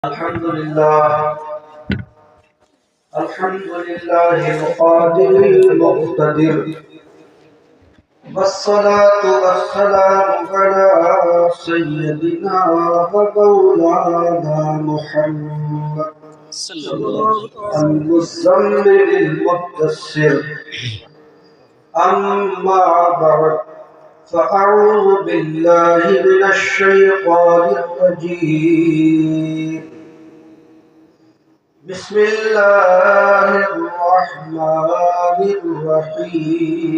الحمد لله القادر المقتدر والصلاة والسلام على سيدنا ومولانا محمد المزمل المدثر أما بعد فأعوذ بالله من الشيطان الرجيم بسم الله الرحمن الرحيم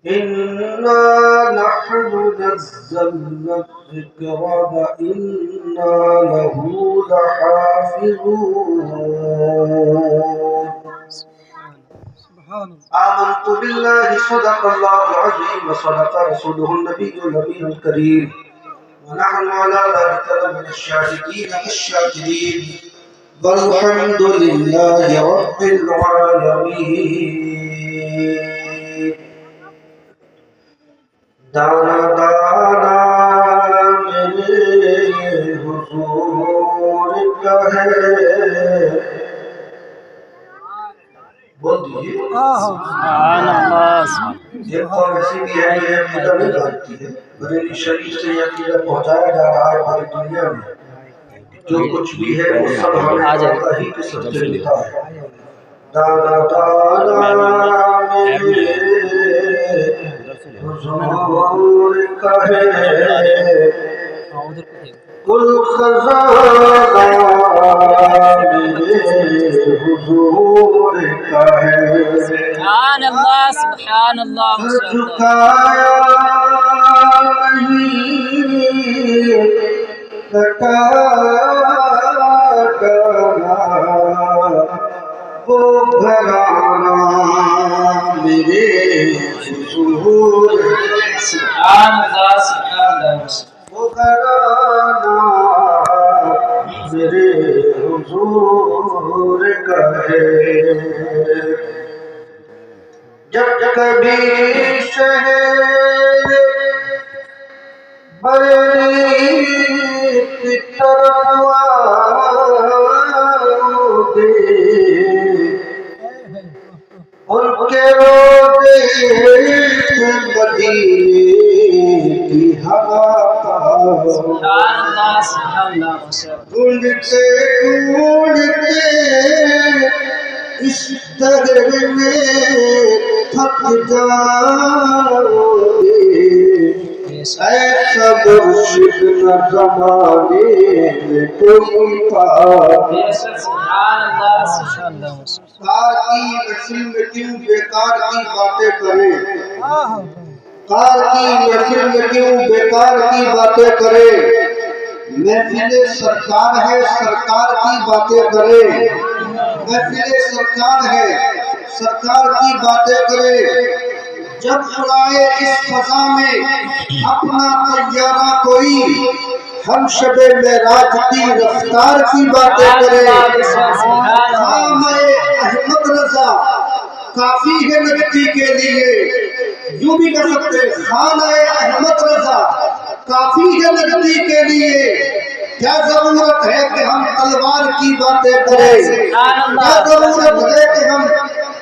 إنا نحن نزلنا الذكر وإنا له لحافظون آمنت بالله صدق الله العظيم وصدق رسوله النبي النبي الكريم ونحن على ذلك لمن الشاهدين والشاكرين والحمد لله رب العالمين دانا دانا میرے حضور کا ہے بول دیجیے سبحان اللہ ایک قوم ایسی بھی ہے یہ عقیدہ نہیں جانتی ہے بریلی شریف سے یہ عقیدہ پہنچایا جا رہا ہے پوری دنیا میں جو کچھ بھی ہے وہ سب ہمیں اللہ ہی کے سب سے ملتا ہے دانا دانا میرے حضور کا ہے کل خزانہ میرے حضور کا ہے سبحان اللہ سبحان اللہ جھکایا نہیں کٹایا گانا وہ گھرانہ میرے حضور سبحان اللہ سبحان اللہ وہ گھرانہ میرے حضور کا ہے جب کبھی شہر بریلی کی طرف آؤگے ان کے روزے مدینے کی ہوا پاؤ سبحان اللہ سبحان اللہ ڈھونڈتے ڈھونڈتے اس در میں تھک جاؤگے ایسا مرشد نہ زمانے میں کوئی پائے سبحان اللہ سبحان اللہ کار کی محفل میں کیوں بیکار کی باتیں کرے کار کی محفل میں کیوں بیکار کی باتیں کرے محفل سرکار ہے سرکار کی باتیں کرے محفل سرکار ہے سرکار کی باتیں کرے جب اڑائے اس فضا میں اپنا طیارہ کوئی ہم شب معراج کی رفتار کی باتیں کرے خام احمد رضا کافی ہے نجدی کے لیے یوں بھی کہہ سکتے خانہ احمد رضا کافی ہے نجدی کے لیے کیا ضرورت ہے کہ ہم تلوار کی باتیں کریں کیا ضرورت ہے کہ ہم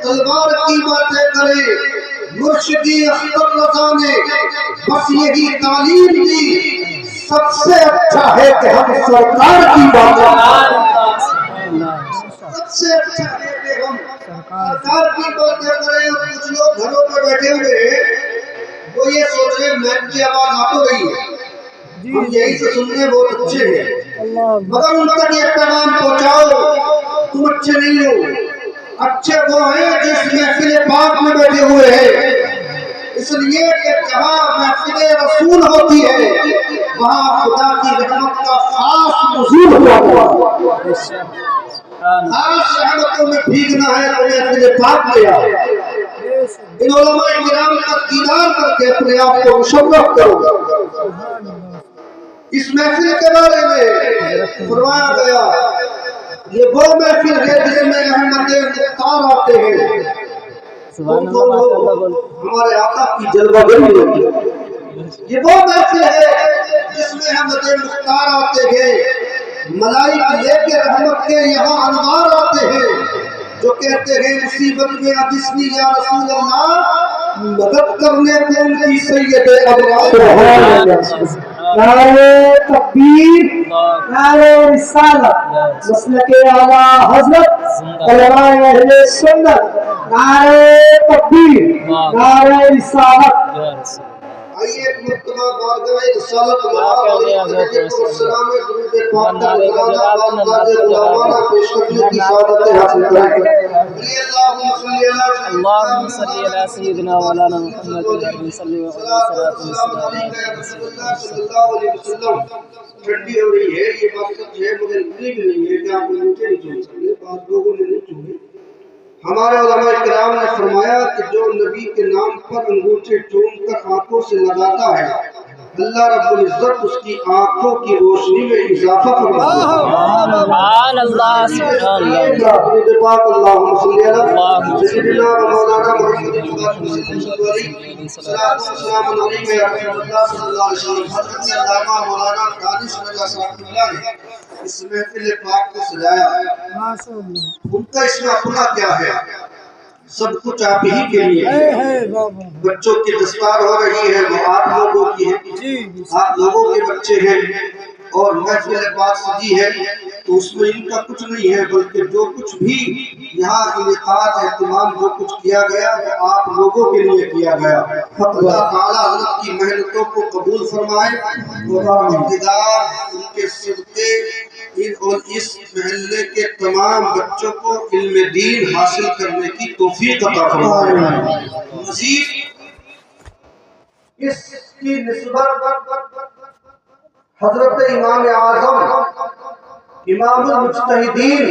تلوار کی باتیں کریں مرشدی اختر رضا نے بس یہی تعلیم دی سب سے اچھا ہے کہ ہم سرکار کی باتیں کریں سب سے اچھا ہے کہ ہم سرکار کی باتیں کریں اور کچھ لوگ گھروں پہ بیٹھے ہوئے وہ یہ سوچ رہے میک کی آواز آ تو رہی ہے ہم یہی سے سننے بہت اچھے ہیں مگر ان تک یہ پیغام پہنچاؤ تم اچھے نہیں ہو اچھے وہ ہیں جس محفل پاک میں بیٹھے ہوئے ہیں اس لیے کہ جہاں محفل رسول ہوتی ہے وہاں خدا کی رحمت کا خاص نزول ہوا خاص رحمتوں میں بھیگنا ہے تو محفل پاک لے آؤ ان علماء کرام کا دیدار کر کے اپنے آپ کو مشرف کرو اس محفل کے بارے میں فرمایا گیا یہ وہ محفل ہے جس میں احمد مختار آتے ہیں ہمارے آقا کی جلوہ گری ہوتی ہے. یہ وہ محفل ہے جس احمد مختار آتے ہیں، ملائک لے کے رحمت کے یہاں انوار آتے ہیں، جو کہتے ہیں مصیبت میں اغثنی یا رسول اللہ، مدد کرنے کو ان کی سید ابرار۔ نعرہ تکبیر، نعرہ رسالت، مسلک اعلیٰ حضرت علماء اہل سنت، نعرہ تکبیر، نعرہ رسالت۔ آئیے ایک مرتبہ بارگاہ رسالت السلام درود پاک کا نذرانہ بارگاہ غلامانہ پیشکشی کی سعادت حاصل کریں۔ اللهم صل على سيدنا مولانا محمد وعلى صلی ٹھنڈی ہو رہی ہے، یہ بات سچ ہے، مگر اتنی بھی نہیں ہے کہ آپ نیچے نہیں چھوڑ سکتے، بعض لوگوں نے نہیں چھوڑے۔ ہمارے علماء کرام نے فرمایا کہ جو نبی کے نام پر انگوٹھے چوم کر آنکھوں سے لگاتا ہے، اللہ رب العزت اس کی آنکھوں کی روشنی میں اضافہ فرماتا ہے۔ سبحان اللہ، سبحان اللہ، درود پاک اللہم صلی علی سیدنا مولانا محمد صلاۃ و سلام علیہ یا رسول اللہ صلی اللہ علیہ وسلم۔ حضرت علامہ مولانا دانش رضا صاحب اللہ نے اس محفل پاک کو سجایا ہے۔ ان کا اس میں اپنا کیا ہے؟ سب کچھ آپ ہی کے لیے ہے۔ بچوں کی دستار ہو رہی ہے، وہ آپ لوگوں کی ہے، آپ لوگوں کے بچے ہیں، اور محفل پاک سجی ہے تو اس میں ان کا کچھ نہیں ہے، بلکہ جو کچھ بھی یہاں انعقاد اہتمام جو کچھ کیا گیا وہ آپ لوگوں کے لیے کیا گیا۔ اللہ تعالیٰ حضرت کی محنتوں کو قبول فرمائے اور اقتدار ان کے صدقے اور اس محلے کے تمام بچوں کو علم دین حاصل کرنے کی توفیق عطا فرمائے۔ مزید اس کی نسبت حضرت امام اعظم امام المجتہدین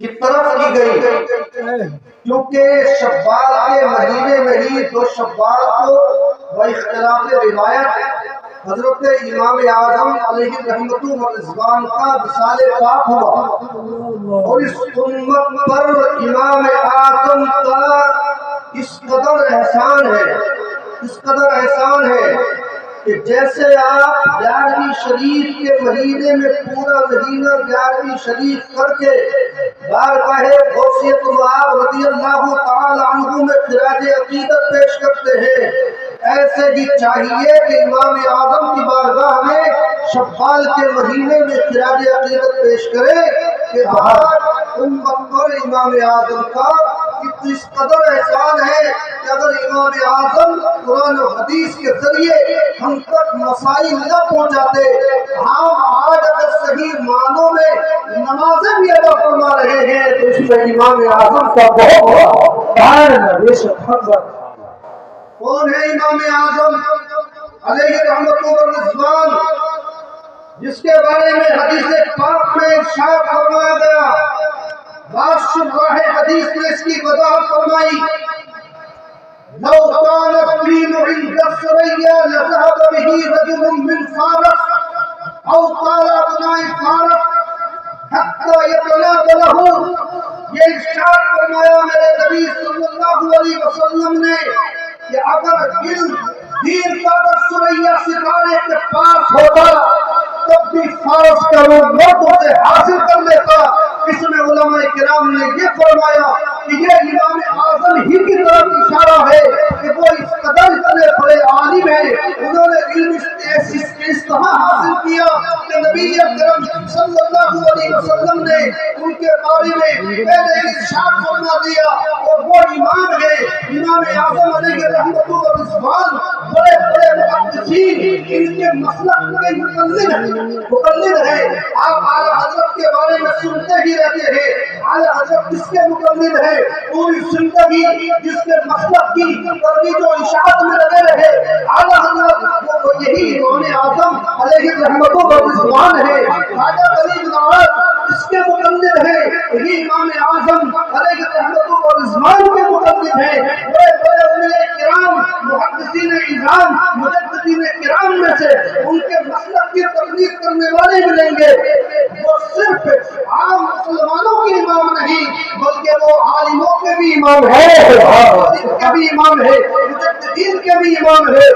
کی طرف کی گئی، کیونکہ شوال کے مہینے میں ہی دو شوال کو وہ اختلاف روایت حضرت امام اعظم علیہ رحمت و رضوان کا وصال پاک ہوا، اور اس امت پر امام اعظم کا اس قدر احسان ہے، اس قدر احسان ہے کہ جیسے آپ 11ویں شریف کے مہینے میں پورا مہینہ 11ویں شریف کر کے بارگاہ غوثیت الوہاب رضی اللہ تعالی عنہ میں خراج عقیدت پیش کرتے ہیں، ایسے ہی چاہیے کہ امام اعظم کی بارگاہ میں شوال کے مہینے میں خراج عقیدت پیش کرے کہ آج امت پر امام اعظم کا اس قدر احسان ہے کہ اگر امام اعظم قرآن و حدیث کے ذریعے ہم تک مسائل نہ پہنچاتے، ہم آج اگر صحیح معنوں میں نمازیں بھی ادا فرما رہے ہیں تو اس میں امام اعظم کا بہت بڑا کون ہے امام اعظم علیہ رحمت و رضوان، جس کے بارے میں حدیث پاک میں ارشاد فرمایا گیا، بعض شراح حدیث نے اس کی وضاحت فرمائی، لو كان الدين عند الثريا لذهب به رجل من فارس او قال ابناء فارس حتى يتنابله۔ یہ ارشاد فرمایا میرے نبی صلی اللہ علیہ وسلم نے کہ اگر علم دین کا در ثریا ستارے کے پاس ہوتا تب بھی فارس کا وہ مردوں سے حاصل کر لیتا۔ اس میں علماء کرام نے یہ فرمایا کہ یہ امام اعظم ہی کی طرف اشارہ ہے کہ وہ اس قدر اتنے بڑے عالم ہیں، انہوں نے علم اس طرح حاصل کیا کہ نبی اکرم صلی اللہ علیہ وسلم نے ان کے بارے میں پہلے ارشاد فرما دیا، اور وہ امام ہے امام اعظم علیہ رحمت و رضوان، بڑے بڑے محدثین ان کے مسلک کے مقلد ہیں۔ آپ اعلیٰ حضرت کے بارے میں سنتے ہی رہتے ہیں، اعلیٰ حضرت جس کے مقلد ہیں پوری زندگی جس کے مسلک کی ترویج و اشاعت میں لگے رہے، اعلیٰ حضرت وہ یہی امام اعظم علیہ رحمت و رضوان ہے۔ خواجہ غریب نواز اس کے مقلد ہیں، یہی امام اعظم علیہ رحمت و رضوان کے مقلد ہیں۔ بڑے بڑے اولیاء کرام محدثین اعظام مجددین کرام میں سے ان کے مسلک کی تبلیغ کرنے والے ملیں گے، وہ صرف عام مسلمانوں کے امام نہیں بلکہ وہ عالموں کے بھی امام ہے، کے بھی امام ہے، مجددین کے بھی امام ہے۔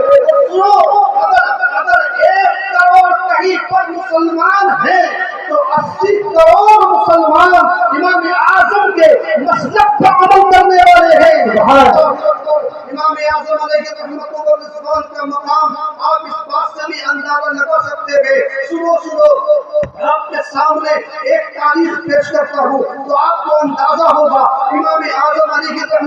मुसलमान हैं तो 80 करोड़ मुसलमान इमाम आजम के मसलक पर अमल करने वाले हैं। इमाम आजम अलैहिस्सलाम का मकाम आप इस बात से भी अंदाजा लगा सकते हैं। सुनो सुनो, आपके सामने एक तारीख पेश करता हूँ तो आपको अंदाजा होगा इमाम आजम अलैहिस्सलाम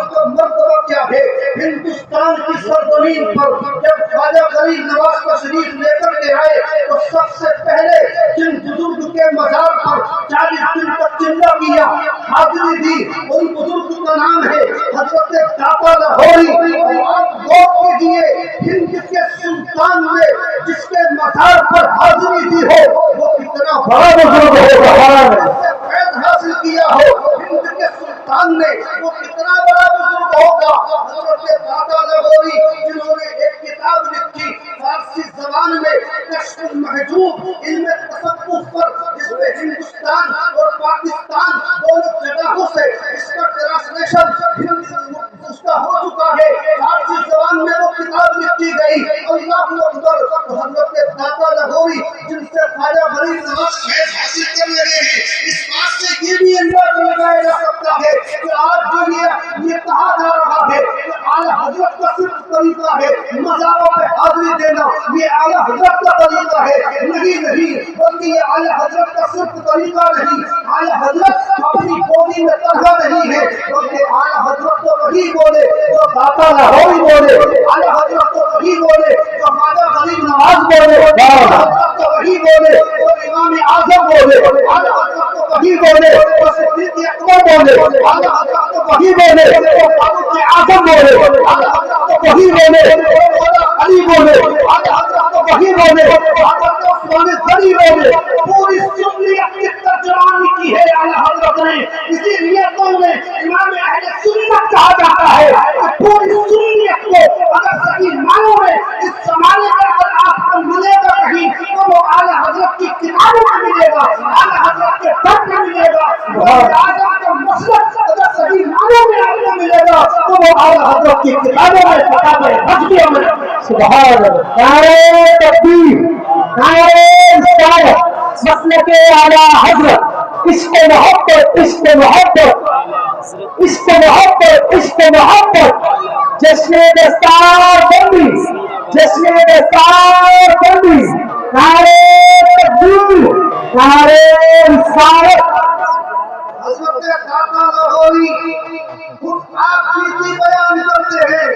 का मर्तबा क्या है। हिंदुस्तान की सरजमीन पर जब ख्वाजा गरीब नवाज तशरीफ लेकर के आए तो सबसे पहले जिन बुजुर्ग के मजार पर 40 दिन तक चिल्ला किया, हाजिरी दी, उन बुजुर्ग का नाम है हजरत दाता लाहौरी। आप गौर कीजिए, हिंद के सुल्तान ने जिसके मजार पर हाजिरी दी हो वो कितना बड़ा बुजुर्ग होगा, फैज़ हासिल किया हो हिंद के सुल्तान ने वो कितना बड़ा बुजुर्ग होगा। हजरत दाता लाहौरी जिन्होंने एक किताब लिखी फारसी जबान में कश्फुल महजूब इल्म तसव्वुफ पर, जिसमें हिंदुस्तान और पाकिस्तान दोनों जगहों से इसका ट्रांसलेशन उसका हो चुका है, फारसी जबान में वो किताब लिखी गई। अल्लाहु अकबर। हजरत दाता लाहौरी जिनसे ख्वाजा गरीब नवाज फैज़ हासिल कर रहे हैं, इस बात से ये भी अंदाजा लगाया जा सकता है कि आज जो ये कहा जा रहा है कि आला हजरत का सिर्फ तरीका है मज़ारों पे हाजिरी देना, ये आला हजरत का तरीका है, नहीं बल्कि ये आला हजरत का सिर्फ तरीका नहीं, आला हजरत अपनी बोली में तरह नहीं है, बल्कि आला हजरत तो वही बोले जो दाता लाहौरी बोले, आला हजरत तो वही बोले जो ख्वाजा गरीब नवाज बोले, आला हजरत तो वही बोले जो इमाम आजम बोले, आला हजरत तो वही बोले जो सिद्दीक़ अकबर बोले, आला हजरत तो वही बोले जो फारूक आजम बोले, आला हजरत तो वही बोले जो अली बोले, आला हजरत तो वही बोले जो हजरत उस्मान गनी बोले। पूरी सुन्नियत की तर्जुमानी की है आला हजरत ने, इसीलिए तो उन्हें इमाम अहले सुन्नत कहा जाता है। पूरी सुन्नियत को अगर सही मानों में इस जमाने में अगर आपको मिलेगा कहीं तो वो आला हजरत की किताबों में मिलेगा, आला हजरत के दर में मिलेगा। आजम का मसलक अगर सही मानों में आपको मिलेगा तो वो आला हजरत की किताबों में किताबें हज़बियों में। सुभान अल्लाह। नारे तकबीर, नारे रिसालत, मसलके आला हजरत, इश्क़ मोहब्बत, इश्क़ मोहब्बत, इश्क़ मोहब्बत, इश्क़ मोहब्बत, जश्न दस्तार बंदी, जश्न दस्तार बंदी, नारे तकबीर, नारे रिसालत। हजरत दाता लाहौरी खुद आप भी बयान करते हैं।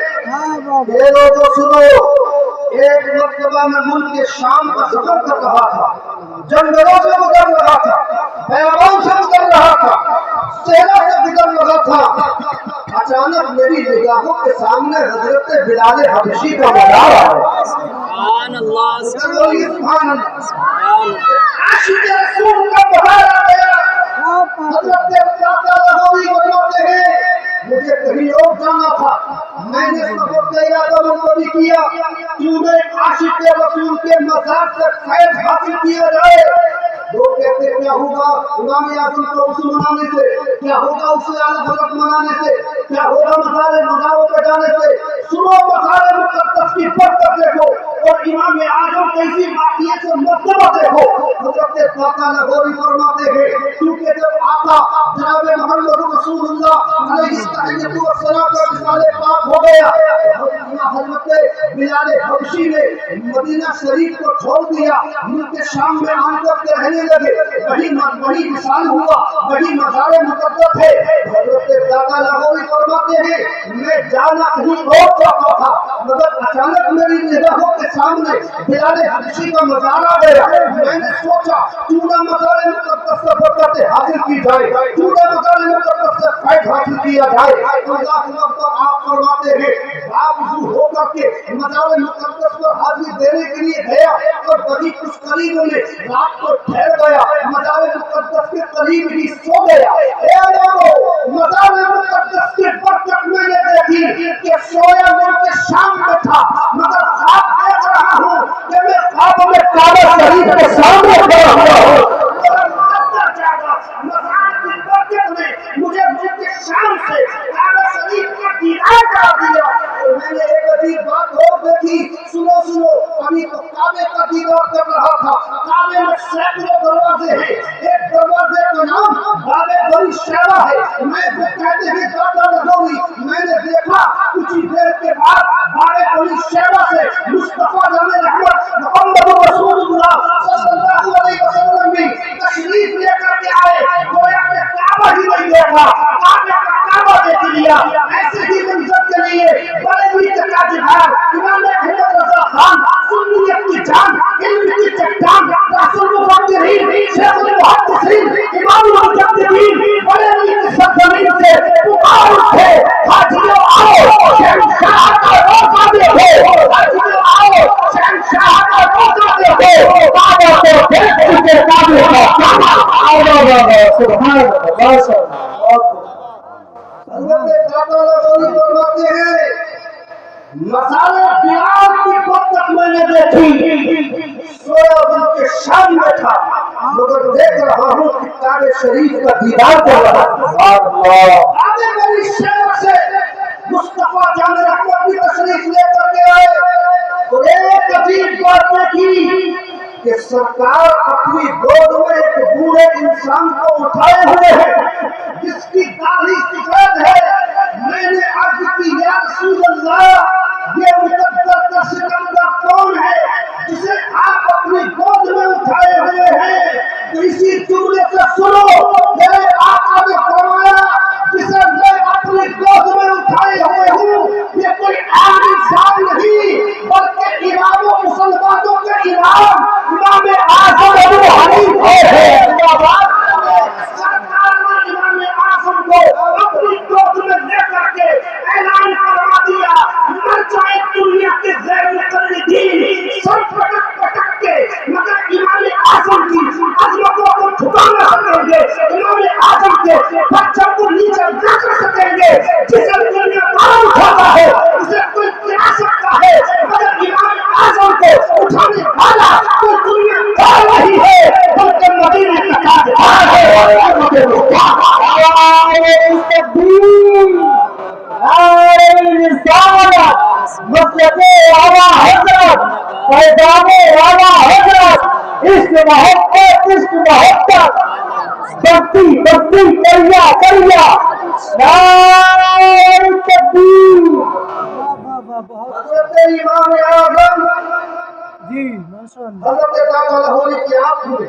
ये लोगों सुनो, एक मर्तबा में मुल्क के शाम का सफर कर रहा था, जंगलों से गुजर रहा था, बैरान से गुजर रहा था, सेना से गुजर रहा था। अचानक मेरी निगाहों के सामने हजरत बिलाल हबशी का मज़ार आया। सुभान अल्लाह, सुभान अल्लाह। आशिक़ रसूल का मज़ार आ गया। हजरत दाता लाहौरी बताते हैं मुझे कहीं और जाना था, मैंने सफर का इरादा मुलतवी किया, क्यों न आशिक़ रसूल के मज़ार से फैज़ हासिल किया जाए। लोग कहते क्या होगा इमाम आज़म को उस मनाने से, क्या होगा उसे आला हज़रत मनाने से, क्या होगा मज़ारों पे जाने से। सुनो, मज़ार मुक़द्दस की बरकत देखो और इमाम आज़म कैसी वाक़ियत से मर्तबा देखो। हज़रत दाता लाहौरी फरमाते हैं क्योंकि जब आका जनाब मोहम्मद रसूलुल्लाह अलैहिस्सलातु वस्सलाम का विसाल पाक हो गया, हज़रत बिलाल हबशी ने मदीना शरीफ को छोड़ दिया, मुल्क शाम में आकर के रहने लगे। वही विसाल हुआ, वही मज़ार मुक़द्दस है। हज़रत दाता लाहौरी फरमाते हैं मैं जाना कहीं और चाहता था, मगर अचानक मेरी निगाहों के सामने बिलाल हबशी का मज़ार आ गया। मैंने सोचा क्यों ना मज़ार मुक़द्दस से बरकत हासिल की जाए, क्यों ना मज़ार मुक़द्दस से फैज़ हासिल किया जाए। आप फरमाते हैं बावजूद होकर के मज़ार मुक़द्दस पर हाजिरी देने के लिए गया और कभी कुछ करीबों में रात को ठहर गया, मज़ार मुक़द्दस के करीब ही सो गया। मज़ार मुक़द्दस की बरकत मैंने देखी कि सोया मुल्क शाम में था, मगर ख्वाब देख रहा हूँ कि मैं ख्वाब में काबा शरीफ के सामने खड़ा हुआ हूँ। मज़ार की बरकत ने मुझे मुल्क शाम से काबा शरीफ का दीदार करा दिया। मैंने एक अजीब बात और देखी, सुनो सुनो, नबी तो काबे का दीदार कर रहा था। काबे में सैकड़ों दरवाजे हैं, एक दरवाजे का नाम बाबे बड़ी शैबा है। मैं कहते हैं दादा लगोगी, मैंने देखा कुछ ही देर के बाद बाबे बड़ी शैबा से मुस्तफा जाने रहमत मोहम्मद रसूलुल्लाह सल्लल्लाहु अलैहि वसल्लम भी तशरीफ लेकर के आए। गोया के काबा ही नहीं देखा, काबे का काबा देख लिया। ऐसे ही मंजर के लिए बरेलवी के ताजदार इमाम अहमद रजा खान, सुन्नियत की जान, इल्म की चट्टान, रसूल मुफक्किरीन, शेखुल मुहद्दिसीन, इमाम मुजद्दिदीन, बरेलवी की सरजमीन से पुकार उठे, हाजियों आओ शहंशाह का रोज़ा देखो, हाजियों आओ शहंशाह का रोज़ा देखो। काबा को देख चुके काबे का काबा। सुभान अल्लाह। हज़रत दादा लगोगी फरमाते हैं, मसाले प्याज की बरकत मैंने देखी, सोया दिन के शाम में था, मगर देख रहा हूँ कि काबे शरीफ का दीदार कर रहा हूँ। काबे मेरी शहर से मुस्तफा जाने रहमत की तशरीफ लेकर के आए तो एक अजीब बात देखी कि सरकार अपनी गोद में एक बूढ़े इंसान को उठाए हुए हैं, जिसकी दाढ़ी सफेद है। मैंने अर्ज की या रसूल अल्लाह, ये मुकद्दर का सिकंदर कौन है जिसे आप अपनी गोद में उठाए हुए हैं? तो इसी जुमले से सुनो, मेरे आका ने फरमाया, जिसे मैं अपनी गोद में उठाए हुए हूँ, ये कोई आम इंसान नहीं बल्कि इमामों मुसलमानों के इमाम इमाम आज़म अबू हनीफा है। सरकार ने इमाम आज़म को अपनी गोद में लेकर के ऐलान करवा दिया, मर जाए दुनिया के गैर मुक़ल्लिदीन सर पटक पटक के, मगर इमाम आज़म की अज़मतों को झुका न सकेंगे, इमाम आज़म के बच्चों को नीचे न कर सकेंगे। जिसे दुनिया मार उठाता है उसे कोई गिरा सकता है, मगर इमाम आज़म को उठाने वाला कोई दुनिया दार नहीं है बल्कि मदीने का ताजदार है। मसलके आला हजरत, पैगामे आला हजरत, इश्क मोहब्बत बस्ती बस्ती करिया करिया नारे तकबीर। हज़रत इमाम आज़म जी माशाअल्लाह। हज़रत दादा लगोगी की आंख में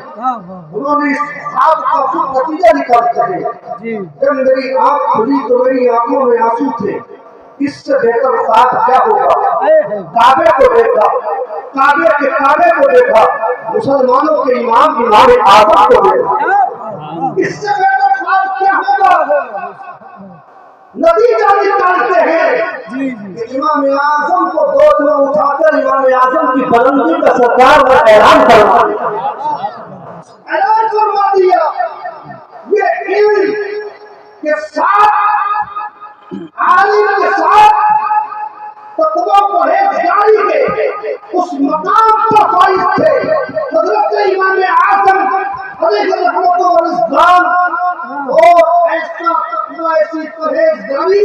उन्होंने इस हिसाब का खुद नतीजा निकालते हैं। जी जब मेरी आंख खुली तो मेरी आंखों में आंसू थे। इससे बेहतर साथ क्या होगा? काबे को देखा, काबे के काबे को देखा, मुसलमानों के इमाम इमाम आज़म को देखा। इससे बेहतर साथ क्या होगा? नतीजा निकालते हैं जी जी कि इमाम आज़म को गोद में उठाकर इमाम आज़म की बुलंदी का सरकार ने ऐलान करवा दिया। ये इल्म के साथ, आलिम के साथ, तक़वा परहेज़गारी के उस मकाम पर फाइज थे। हज़रत इमाम आज़म अलैहि रहमत व रिज़वान और ऐसा तक़वा, ऐसी परहेज़गारी,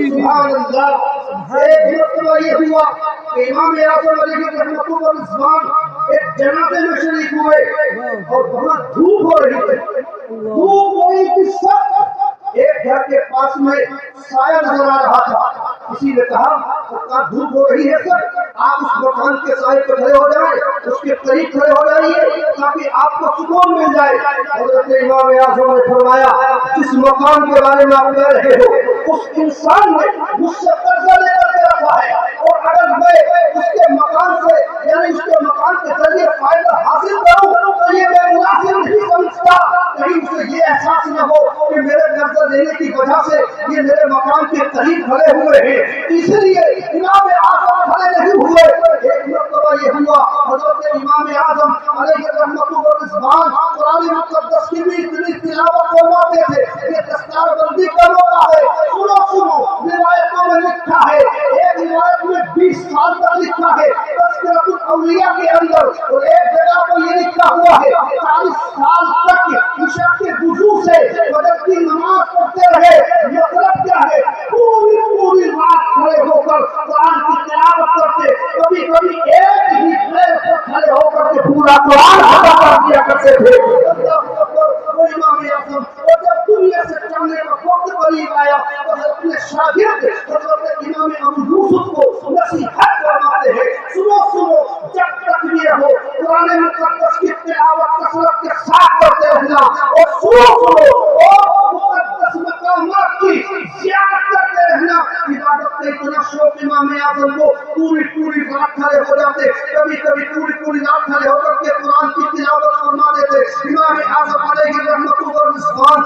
सुभान अल्लाह। एक मरतबा ये हुआ कि इमाम आज़म अलैहि रहमत व रिज़वान एक जनाज़े में शरीक हुए और बहुत धूप हो रही थी। धूप हो रही थी, सब एक घर के पास में साया नजर आ रहा था। किसी ने कहा, सरकार धूप हो रही है सर, आप उस मकान के साए पर खड़े हो जाएं, उसके करीब खड़े हो जाइए ताकि आपको सुकून मिल जाए। हज़रत इमाम आज़म ने फरमाया, जिस मकान के बारे में आप कह रहे हो उस इंसान ने मुझसे कर्जा लेकर के रखा है, और अगर मैं उसके मकान से यानी उसके मकान के जरिए फायदा हासिल करूं तो ये मैं मुनासिब नहीं समझता। कहीं उसे ये एहसास न हो कि मेरे कर्जा लेने की वजह से ये मेरे मकान के करीब खड़े हुए हैं, इसलिए इमाम आज़म खड़े नहीं हुए। एक मरतबा ये हुआ, हज़रत इमाम आज़म अलैहि रहमत व रिज़वान कुरान मुक़द्दस की भी इतनी तिलावत फरमाते थे, ये दस्तारबंदी का मौका है। सुनो सुनो, रिवायतों में लिखा है, एक रिवायत में 20 साल तक लिखा है तज़किरतुल औलिया के अंदर, और एक जगह पर ये लिखा हुआ है 40 साल तक इशा के वुज़ू से फजर की नमाज पढ़ते रहे। मतलब क्या है? पूरी पूरी रात खड़े होकर कुरान की तिलावत करते। कभी कभी एक ही पूरा कुरान खत्म कर दिया करते थे। वो इमाम आज़म और जब दुनिया से जाने का वक्त करीब आया तो अपने शागिर्द हज़रत इमाम अबू यूसुफ को नसीहत फरमाते हैं, सुनो सुनो, जब तक भी रहो कुरान मुक़द्दस की तिलावत कसरत के साथ करते रहना, और सुनो सुनो और मुक़द्दस मकामात की ज़ियारत करते रहना। इबादत का इतना शौक इमाम आज़म को पूरी पूरी रात खड़े हो जाते, कभी कभी पूरी पूरी रात खड़े होकर के कुरान की तिलावत फरमा देते। इमाम आज़म अलैहि रहमतुल्लाह व रिज़वान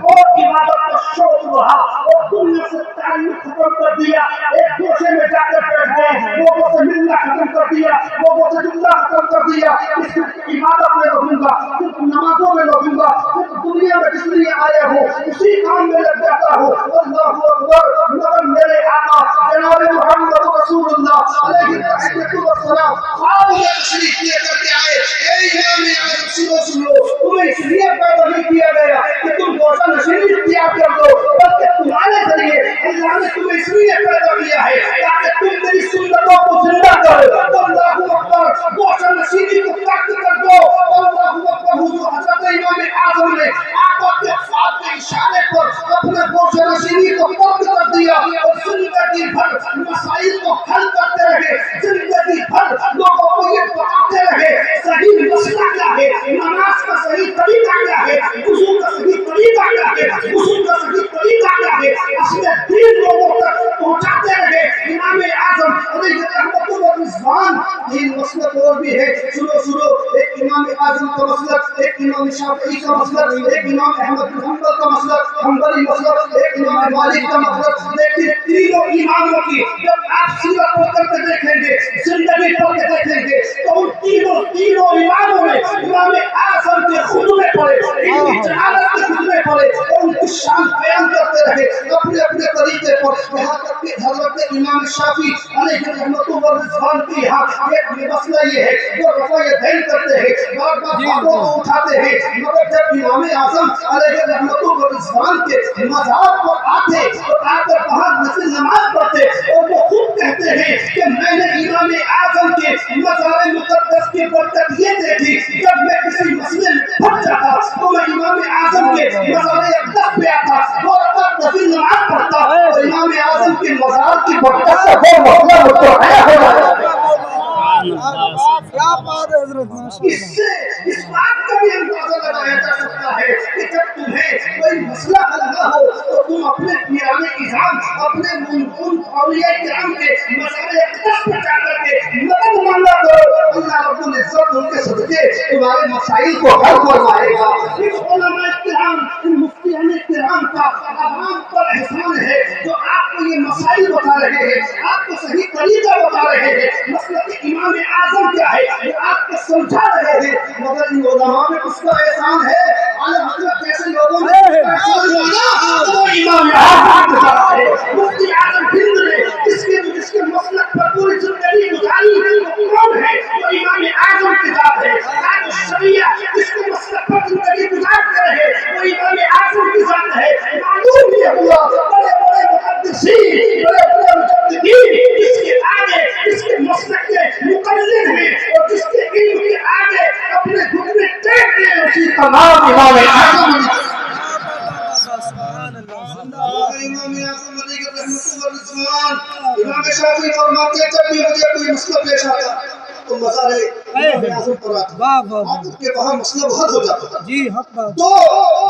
और इबादत का शौक बढ़ा और दुनिया से ताल्लुक खत्म कर दिया, एक गोशे में जाकर बैठ गए, लोगों से मिलना खत्म कर दिया, लोगों से जुड़ना खत्म कर दिया। सिर्फ इबादत में रहूंगा, सिर्फ नमाजों में रहूंगा, सिर्फ दुनिया में जिस लिए आया हूँ उसी काम में लग जाता हूँ। अल्लाहु अकबर। मगर मेरे आका जनाब मुहम्मद रसूलुल्लाह अलैहि वसल्लम खाब में तशरीफ लेकर के आए। ए इमाम आज़म सुनो सुनो, तुम्हें इसलिए पैदा नहीं किया गया कि तुम गोशा नशीनी इख्तियार कर दो, बल्कि तुम्हारे जरिए अल्लाह ने तुम्हें इसलिए पैदा किया है ताकि तुम मेरी सुन्नतों को जिंदा करो। अल्लाहु अकबर। गोशा नशीनी को प्राप्त कर दो। अल्लाहु अकबर। हुजूर हज़रत इमाम आज़म ने आका के ख्वाब के इशारे पर अपने गोशा नशीनी को तर्क कर दिया और जिंदगी भर मसाइल को हल करते रहे, जिंदगी भर लोगों को ये बताते रहे सही मसला क्या है, नमाज का सही तरीका क्या है, वुज़ू का सही तरीका क्या है, वुज़ू का सही तरीका क्या है, असली दीन लोगों तक पहुंचाते रहे। इमाम आज़म अलैहि रहमतुल्लाह व रिज़वान। तीन मसलक और भी है, सुनो सुनो। एक इमाम आज़म का मसलक, एक इमाम शाफ़िई का मसलक, एक इमाम अहमद बिन हंबल का मसलक, हंबली मसलक, एक इमाम मालिक का मसलक। लेकिन तीनों इमामों की जब आप सीरत पढ़ के देखेंगे, जिंदगी पढ़ के देखेंगे, तो उन तीनों इमामों ने इमाम आज़म के खुतबे पढ़े, इनकी जहालत के खुतबे पढ़े और उनकी शान बयान करते रहे अपने अपने तरीके पर। यहाँ तक कि हज़रत इमाम शाफ़ी अलैहि रहमतुल्लाह व रिज़वान की यहाँ एक मसला ये है, वो रफ़ा यदैन करते हैं, बार बार हाथों को उठाते हैं, मगर जब इमाम आज़म अलैहि रहमतुल्लाह व रिज़वान के मज़ार पर आते तो आकर वहाँ नफिल नमाज पढ़ते और वो खुद कहते हैं कि मैंने इमाम आज़म के मज़ार मुक़द्दस की बरकत ये देखी, जब मैं किसी मसले में फंस जाता तो मैं इमाम आज़म के मज़ार अक़दस पे आता, वो रकात नफिल नमाज पढ़ता और इमाम आज़म के मज़ार की बरकत से वो मसला मुझको हल हो जाता। क्या बात है हज़रत, माशाअल्लाह। इससे इस बात का भी अंदाजा लगाया जा सकता है कि जब तुम्हें कोई मसला हल न हो तो तुम अपने पीराने इज़ाम, अपने मुनक़ून औलिया किराम के मज़ार अक़दस पे जाकर के मदद मांगा करो। अल्लाह रब्बुल इज़्ज़त उनके सदक़े तुम्हारे मसाइल को हल करवाएगा। इन उलमाए किराम, इन मुफ्तियाने किराम का आवाम पर एहसान है जो आपको ये मसाइल बता रहे हैं, आपको सही तरीका बता रहे हैं, मसलक इमाम आज़म क्या है वो आपको समझा रहे हैं। मगर इन उलमा में उसका एहसान है, आला हज़रत जैसे लोगों ने एहसान माना तो वो इमाम आज़म के साथ है। मुफ्ती आज़म हिंद ने जिसके मसलक पर पूरी जिंदगी गुजारी वो कौन है? वो इमाम आज़म के साथ है। आज शरिया जिसके मसलक पर जिंदगी गुजारते रहे वो इमाम आज़म के साथ है। मालूम ये हुआ बड़े बड़े मुहद्दिसीन, बड़े बड़े मुजद्दिदीन इसके आगे इसके मसलक के मुक़ल्लिद हैं और जिसके इल्म के आगे अपने घुटने टेक दिए उसी तमाम इमाम आज़म ने। इमाम आज़म अलैहि रहमतुल्लाह व रिज़वान। इमाम शाफ़ी फरमाते हैं जब भी मुझे कोई मसला पेश आता तो मज़ार इमाम आज़म पर आता, आपके वहाँ मसला बहुत हो जाता था जी हक बात तो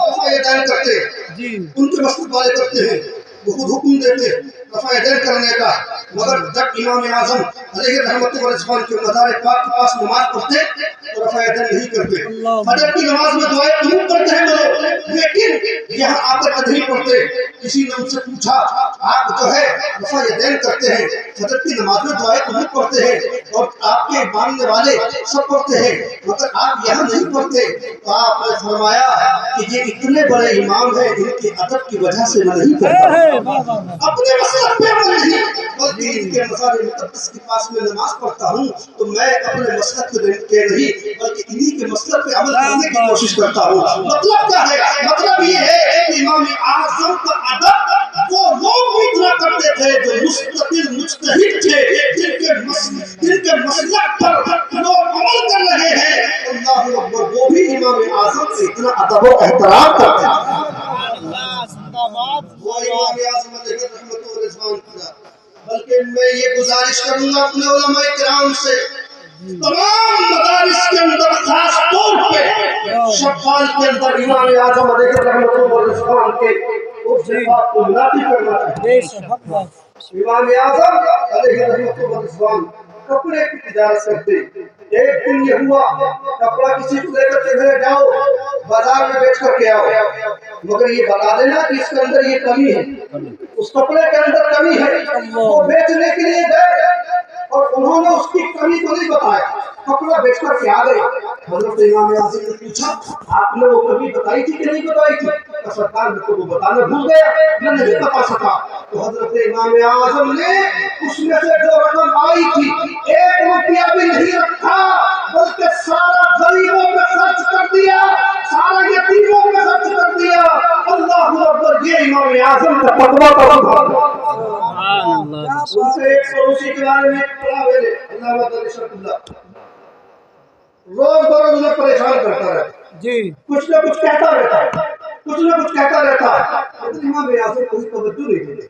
रफ़ा यदैन करते, जी। उनके मसले वाले करते हैं, वो खुद हुक्म देते रफ़ा यदैन करने का। मगर जब इमाम आज़म अलैहि रहमतुल्लाह व रिज़वान के मज़ार पाक के पास नमाज पढ़ते तो रफ़ा यदैन नहीं करते। फजर की नमाज में दुआएं ज़रूर करते हैं लोग, लेकिन यहाँ आकर नहीं पढ़ते। किसी ने उनसे पूछा आप जो है रफ़ा यदैन करते हैं, फजर की नमाज में दुआएं ज़रूर पढ़ते हैं और आपके मानने वाले सब पढ़ते हैं, मगर आप यहाँ नहीं पढ़ते। तो आपने फरमाया कि ये इतने बड़े इमाम हैं, इनके अदब की वजह से मैं नहीं करता, अपने मसलक पे अमल नहीं, बल्कि इनके मज़ार मुक़द्दस के पास में नमाज पढ़ता हूँ तो मैं अपने मसलक के नहीं बल्कि इन्हीं के मसलक पे अमल करने की कोशिश करता हूँ। मतलब क्या है? मतलब ये है कि इमाम आज़म का अदब वो लोग भी इतना करते थे जो मुस्तकिल मुज्तहिद थे, जिनके मसलक पर लोग अमल कर रहे हैं, अल्लाह अकबर, वो भी इमाम आजम से इतना अदब और एहतराम करते हैं। वो इमाम आजम रहमतुल्लाह रिजवान था। बल्कि मैं ये गुजारिश करूंगा अपने उलमा इकराम से, तमाम मदारिस के अंदर खास तौर पे शफ़ाल के अंदर इमाम आजम रहमतुल्लाह रिजवान के उस बात को मुनाफी करना चाहिए। इमाम आजम रहमतुल्लाह रिजवान कपड़े की तिजारत करते। एक दिन ये हुआ, कपड़ा किसी को लेकर के घर जाओ, बाजार में बेच करके आओ, मगर ये बता देना कि इसके अंदर ये कमी है, उस कपड़े के अंदर कमी है। वो बेचने के लिए गए और उन्होंने उसकी कमी को नहीं बताया, कपड़ा बेच करके आ गए। हजरत इमाम आजम ने पूछा, आपने वो कमी बताई थी कि नहीं बताई थी? तो सरकार ने तो वो बताना भूल गया, मैं नहीं बता सका। तो हजरत इमाम आजम ने उसमें से जो रकम आई थी, 1 रुपया भी नहीं रखा, बल्कि सारा गरीबों में खर्च कर दिया, सारा यतीमों में खर्च कर दिया। अल्लाहु अकबर, ये इमाम आजम का तकवा का उससे एक पड़ोसी के बारे में पढ़ा मैंने, अल्लामा दरिशतुल्लाह, रोज बरोज उन्हें परेशान करता रहता जी, कुछ ना कुछ कहता रहता है, कुछ ना कुछ कहता रहता है, लेकिन इमाम आजम कोई तवज्जो नहीं देते।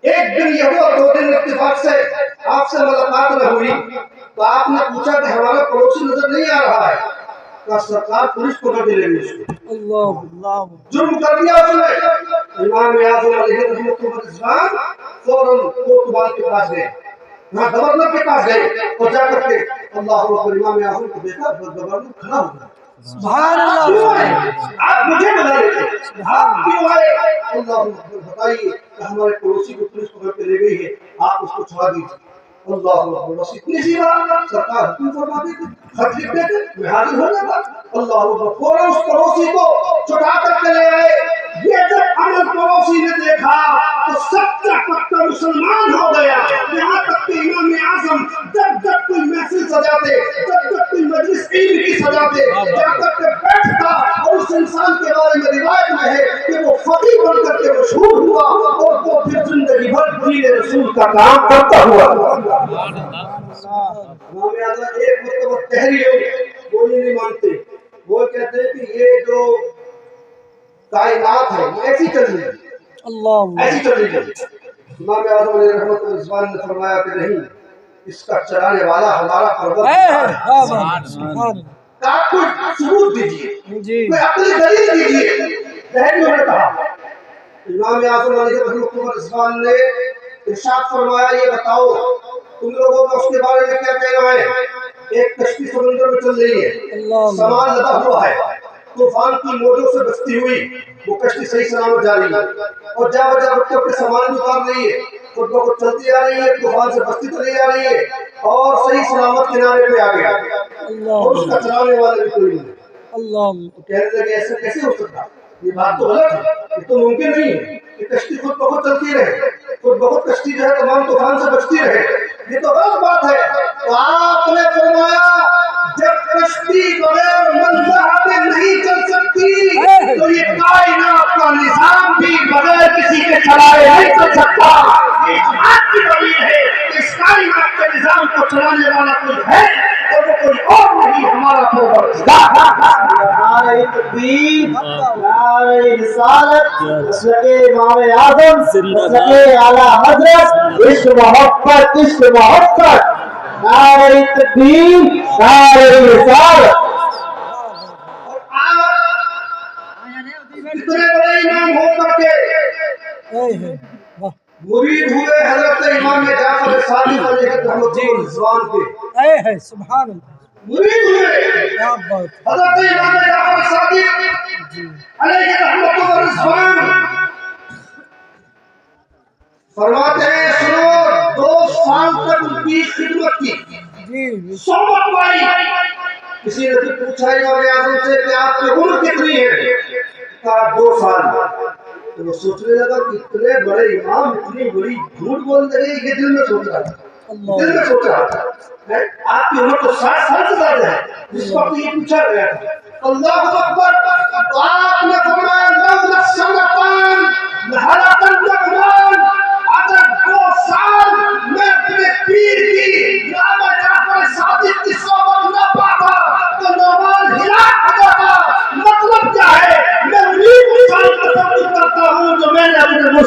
एक दिन ये हुआ, 2 दिन इत्तेफाक से आपसे मुलाकात न हुई, तो आपने पूछा कि हमारा पड़ोसी नजर नहीं आ रहा है। का सरकार पुलिस पकड़ के ले गई उसको, अल्लाह जुर्म कर दिया उसने। इमाम आजम रहमतुल्लाह फौरन कोतवाल के पास गए, वहाँ गवर्नर के पास गए और जाकर के अल्लाह अकबर, इमाम आजम को देखा, गवर्नर खड़ा हो गया। सुभान अल्लाह, आप मुझे बता रहे थे, आप क्यों आए? अल्लाह अकबर, बताइए कि हमारे पड़ोसी को पुलिस पकड़ के ले गई है, आप उसको छुड़ा दीजिए। अल्लाह अकबर, बस इतनी सी बात, सरकार हुक्म फरमा देती, खत लिख देते, मैं हाजिर हो जाता। अल्लाह अकबर, फौरन उस पड़ोसी को छुड़ा करके ले आए। ये जब अमर पड़ोसी ने देखा तो सच्चा पक्का मुसलमान हो गया। यहाँ तक कि इमाम आजम जब जब कोई महफिल सजाते, जब जब कोई मजलिस इल्म की सजाते, जाकर के बैठता और उस इंसान के बारे में रिवायत में है कि वो फकीह बन करके मशहूर हुआ और वो फिर जिंदगी भर दीन रसूल का काम करता हुआ। इमाम आजम एक मतलब तहरीर वो नहीं मानते, वो कहते हैं कि ये जो कायनात है ऐसी चल रही है, अल्लाह ऐसी चल रही है। इमाम आजम रहमतुल्लाह ने फरमाया कि नहीं, इसका चलाने वाला हमारा परवरदिगार। आप कोई सबूत दीजिए, कोई अक्ली दलील दीजिए। तहरीर ने कहा, इमाम आजम रहमतुल्लाह ने इरशाद फरमाया, ये बताओ तुम लोगों का उसके बारे में क्या कहना है? एक कश्ती समुद्र में चल रही है, सामान लदा हुआ है, तूफान की मौजों से बचती हुई वो कश्ती सही सलामत जा रही है और जा बजा अपने सामान भी उतार रही है, खुद ब खुद चलती आ रही है, तूफान से बचती चली आ रही है और सही सलामत किनारे पे आ गया और उसका चलाने वाला भी कोई नहीं। अल्लाह, तो कहने लगे ऐसा कैसे हो सकता? ये बात तो गलत है, ये तो मुमकिन नहीं है कि कश्ती खुद ब खुद चलती रहे, खुद ब खुद कश्ती जो है तमाम तूफान से बचती रहे, ये तो गलत बात है। तो आपने फरमाया, जब कश्ती बगैर मंजर नहीं चल सकती तो ये कायनात का निजाम भी बगैर किसी के चलाए नहीं चल सकता। इस बात की दलील है कि इस कायनात के निजाम को चलाने वाला कोई है और वो कोई और नहीं, हमारा परवरदिगार। नारे तकबीर, नारे रिसालत, मसलके इमाम आजम, मसलके आला हजरत, इश्क मोहब्बत, इश्क मोहब्बत। नारे तकबीर, नारे रिसालत। इतने बड़े इमाम होकर के मुरीद हुए हजरत इमाम जाफर सादिक रहमतुल्लाह के, सुभान अल्लाह, मुरीद हुए क्या बात, हजरत इमाम जाफर सादिक अलैहि रहमतुल्लाह फरमाते हैं, सुनो, 2 साल तक उनकी खिदमत की, सोबत पाई। किसी ने तो पूछा इमाम आजम से कि आपकी उम्र कितनी है? कहा 2 साल। तो वो सोचने लगा कि इतने बड़े इमाम इतनी बड़ी झूठ बोल रहे हैं, ये दिल में सोच रहा था, दिल में सोच रहा था। आपकी उम्र तो 60 साल से ज्यादा है जिस वक्त ये पूछा गया था। अल्लाहु अकबर, आपने फरमाया, लौला सनतन लहलकन जमान, अगर 2 साल मैं अपने पीर की इमाम जाफर सादिक की सोबत न पाता तो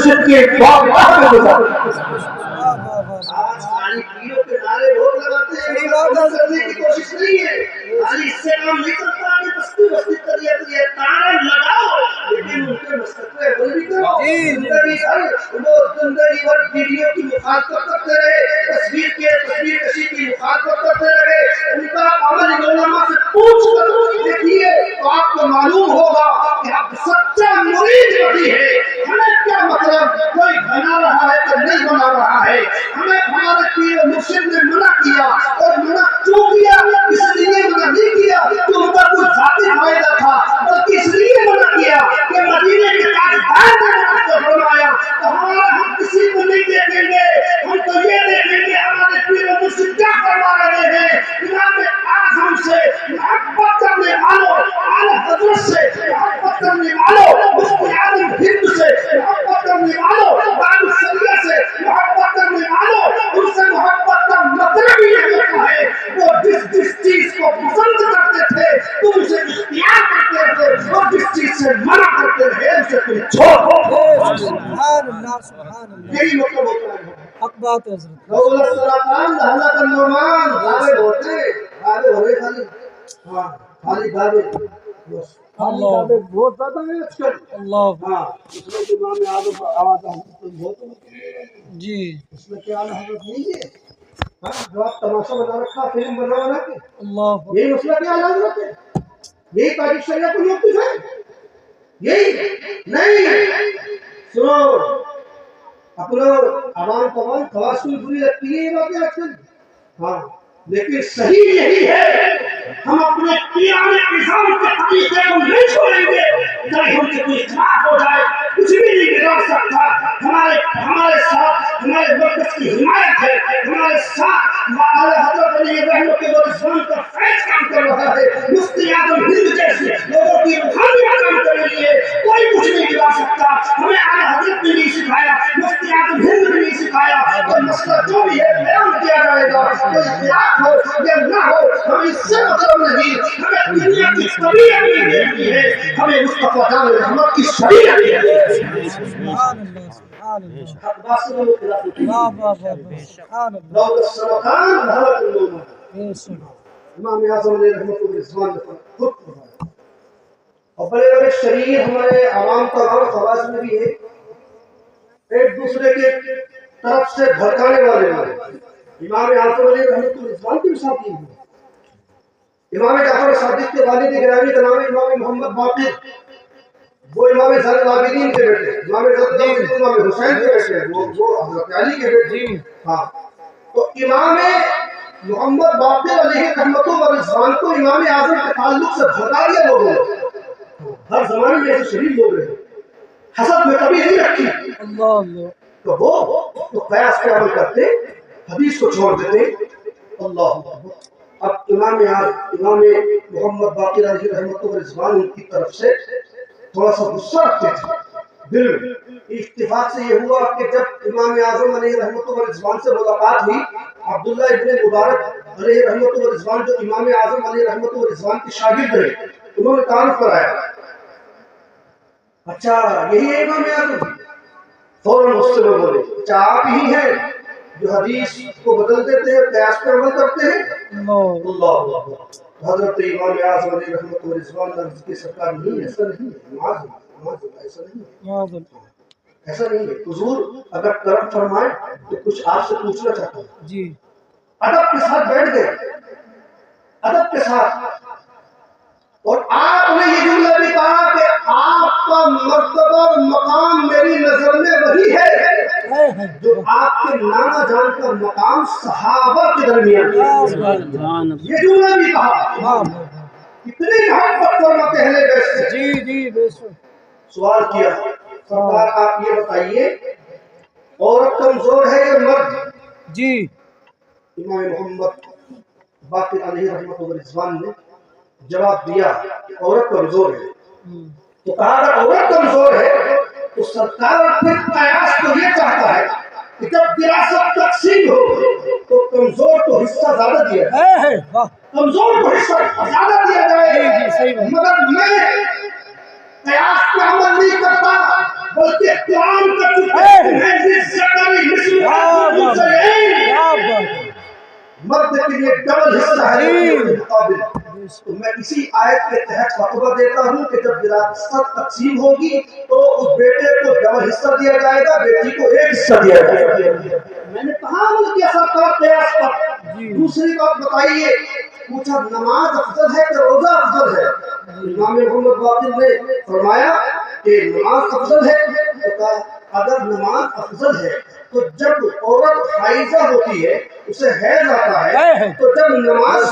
मुर्शिद के बारगाह में गुजार। आज खाली पीरों के नारे बहुत लगाते हैं, काम करने की कोशिश नहीं है। खाली इससे काम नहीं चलता कि बस्ती बस्ती करिए तारा लगाओ, लेकिन उनके मस्तक पे अमल भी करो। जिंदगी भर वीडियो की मुखालफत करते रहे, तस्वीर कशी की मुखालफत करते रहे। उनका अमल इमाम से पूछ कर देखिए तो आपको मालूम होगा कि आप सच्चा मुरीद नहीं है। हमें क्या मतलब कोई बना रहा है कि नहीं बना रहा है, हमें हमारे पीर मुर्शिद ने मना किया, और मना क्यों किया? इसलिए मना नहीं किया कि उनका कुछ जाती फायदा था, बल्कि इसलिए मना किया कि मदीने के ताजदार ने मना फरमाया। तो हमारा हम किसी को नहीं देखेंगे, हम तो ये देखेंगे हमारे पीर मुर्शिद क्या फरमा रहे हैं। इमाम आज़म से मोहब्बत करने वालों, आला हज़रत से मोहब्बत करने वालों, मुफ्ती आज़म हिंद से मोहब्बत करने वालों, बाबू सरिया से मोहब्बत करने वालों, उनसे मोहब्बत का मतलब ही ये होता है वो जिस चीज को पसंद करते थे तुम उसे इख्तियार करते थे, और जिस चीज से मना करते थे उसे तुम छोड़ो। यही मतलब होता है। हक बात है हजरत। दौलत सलातान लहला का नौमान दावे होते, दावे हो रहे खाली, हाँ खाली दावे, बस खाली दावे बहुत ज्यादा है आजकल। अल्लाह हाँ, इसमें तो इमाम आज़म आवाज़ बहुत जी, इसमें क्या हजरत नहीं है। हाँ, जो आप तमाशा बना रखा, फिल्म बना के, अल्लाह यही मसला क्या हजरत है? यही तारीख शरिया को मौक़िफ़ है? यही नहीं। सुनो, अपना आवाम तमाम खवास को बुरी लगती है ये बातें आजकल, हाँ, लेकिन सही यही है। हम अपने पियाने निज़ाम के तरीके को नहीं छोड़ेंगे, चाहे हमसे कोई इख्तिलाफ हो जाए, कुछ भी नहीं बिगाड़ सकता। हमारे साथ हमारे मर्कज़ की हिमायत है, हमारे साथ आला हज़रत अली रहमत के रिज़वान का फैज़ काम कर रहा है। मुफ्ती आज़म हिंद जैसे लोगों की रूहानियत काम कर रही है, कोई कुछ नहीं बिगाड़ सकता। हमें आला हज़रत ने नहीं सिखाया, मुफ्ती आज़म हिंद ने नहीं सिखाया। तो मसला जो भी है बयान किया जाएगा, कोई इख्तिलाफ हो या ना हो, हमें इससे मतलब नहीं। हमें दुनिया की तबीयत नहीं देखनी है, हमें मुस्तफा जान रहमत की शरीयत देखनी है। सुभान अल्लाह, सुभान अल्लाह, हक बात में खिलाफ होती है। वाह वाह वाह, सुभान अल्लाह, दौलत सलातान लहला का नौमान बेशक इमाम आज़म ने रहमत व रिज़वान ने खुद फरमाया। और बड़े बड़े शरीर हमारे आवाम का और खवास में भी है, एक दूसरे के तरफ से भड़काने वाले इमाम आज़म ने रहमत व रिज़वान की साथी है। इमाम जाफर सादिक के वालिद गिरामी का नाम है इमाम मोहम्मद बाक़िर, वो इमाम ज़ैनुल आबिदीन के बेटे, इमाम हुसैन के बेटे, वो हज़रत अली के बेटे। हाँ, तो इमाम मोहम्मद बाक़िर अलैहि रहमत व रिज़वान को इमाम आज़म के ताल्लुक से भड़का दिया लोगों ने। हर ज़माने में ऐसे शरीफ लोग रहे, हसद में कभी नहीं रखी। अल्लाह अल्लाह, तो वो तो कयास पे अमल करते, हदीस को छोड़ देते। अल्लाह। अब इमाम मोहम्मद बाक़िर अलैहि रहमत व रिज़वान उनकी तरफ से थोड़ा सा गुस्सा रखते थे दिल में। इत्तिफाक से ये हुआ कि जब इमाम आज़म अलैहि रहमत व रिज़वान से मुलाकात हुई, अब्दुल्ला इब्न मुबारक अलैहि रहमत व रिज़वान जो इमाम आज़म अलैहि रहमत व रिज़वान के शागिर्द रहे, उन्होंने तारीफ कराया, अच्छा यही है इमाम आज़म? फौरन उससे लोग बोले, अच्छा आप ही हैं जो हदीस को बदल देते हैं, कयास पे अमल करते हैं? अल्लाह। हज़रत इमाम आज़म अलैहि रहमत व रिज़वान ने अर्ज़ की, सरकार नहीं, ऐसा नहीं है, माज़ ऐसा नहीं है, ऐसा नहीं है। हुज़ूर अगर करम फरमाए तो कुछ आपसे पूछना चाहता हूँ। जी, अदब के साथ बैठ गए, अदब के साथ, और आपने ये जुमला भी कहा कि आपका मर्तबा और मकाम मेरी नजर में वही है जो आपके नाना जान का मकाम सहाबा के दरमियान। ये जुमला भी कहा, इतनी मोहब्बत फरमाते हैं बेशक। जी जी बेशक। सवाल किया, सरकार आप ये बताइए औरत कमजोर है या मर्द? जी, इमाम मोहम्मद बाक़िर अलैहि रहमत व रिज़वान ने जवाब दिया औरत कमजोर है। तो कहा अगर औरत कमजोर है तो सरकार फिर कयास तो ये चाहता है कि जब विरासत तकसीम हो तो कमजोर को हिस्सा ज्यादा दिया जाए, कमजोर को हिस्सा ज्यादा दिया जाए। जी, सही बात। मगर मैं कयास पे अमल नहीं करता, بلکہ قرآن کا چکے ہیں جس زکری مثل حسین مرد کے لیے ڈبل حصہ ہے کے مقابل. تو میں اسی آیت کے تحت فتویٰ دیتا ہوں کہ جب وراثت تقسیم ہوگی تو اس بیٹے کو ڈبل حصہ دیا جائے گا، بیٹی کو ایک حصہ دیا جائے گا. میں نے کہا کہ ایسا قیاس پر. دوسری بات بتائیے، پوچھا نماز افضل ہے کہ روزہ افضل ہے؟ امام محمد باقر نے فرمایا کہ نماز افضل ہے. تو کہا اگر نماز افضل ہے تو جب عورت حائضہ ہوتی ہے، اسے حیض آتا ہے، تو جب نماز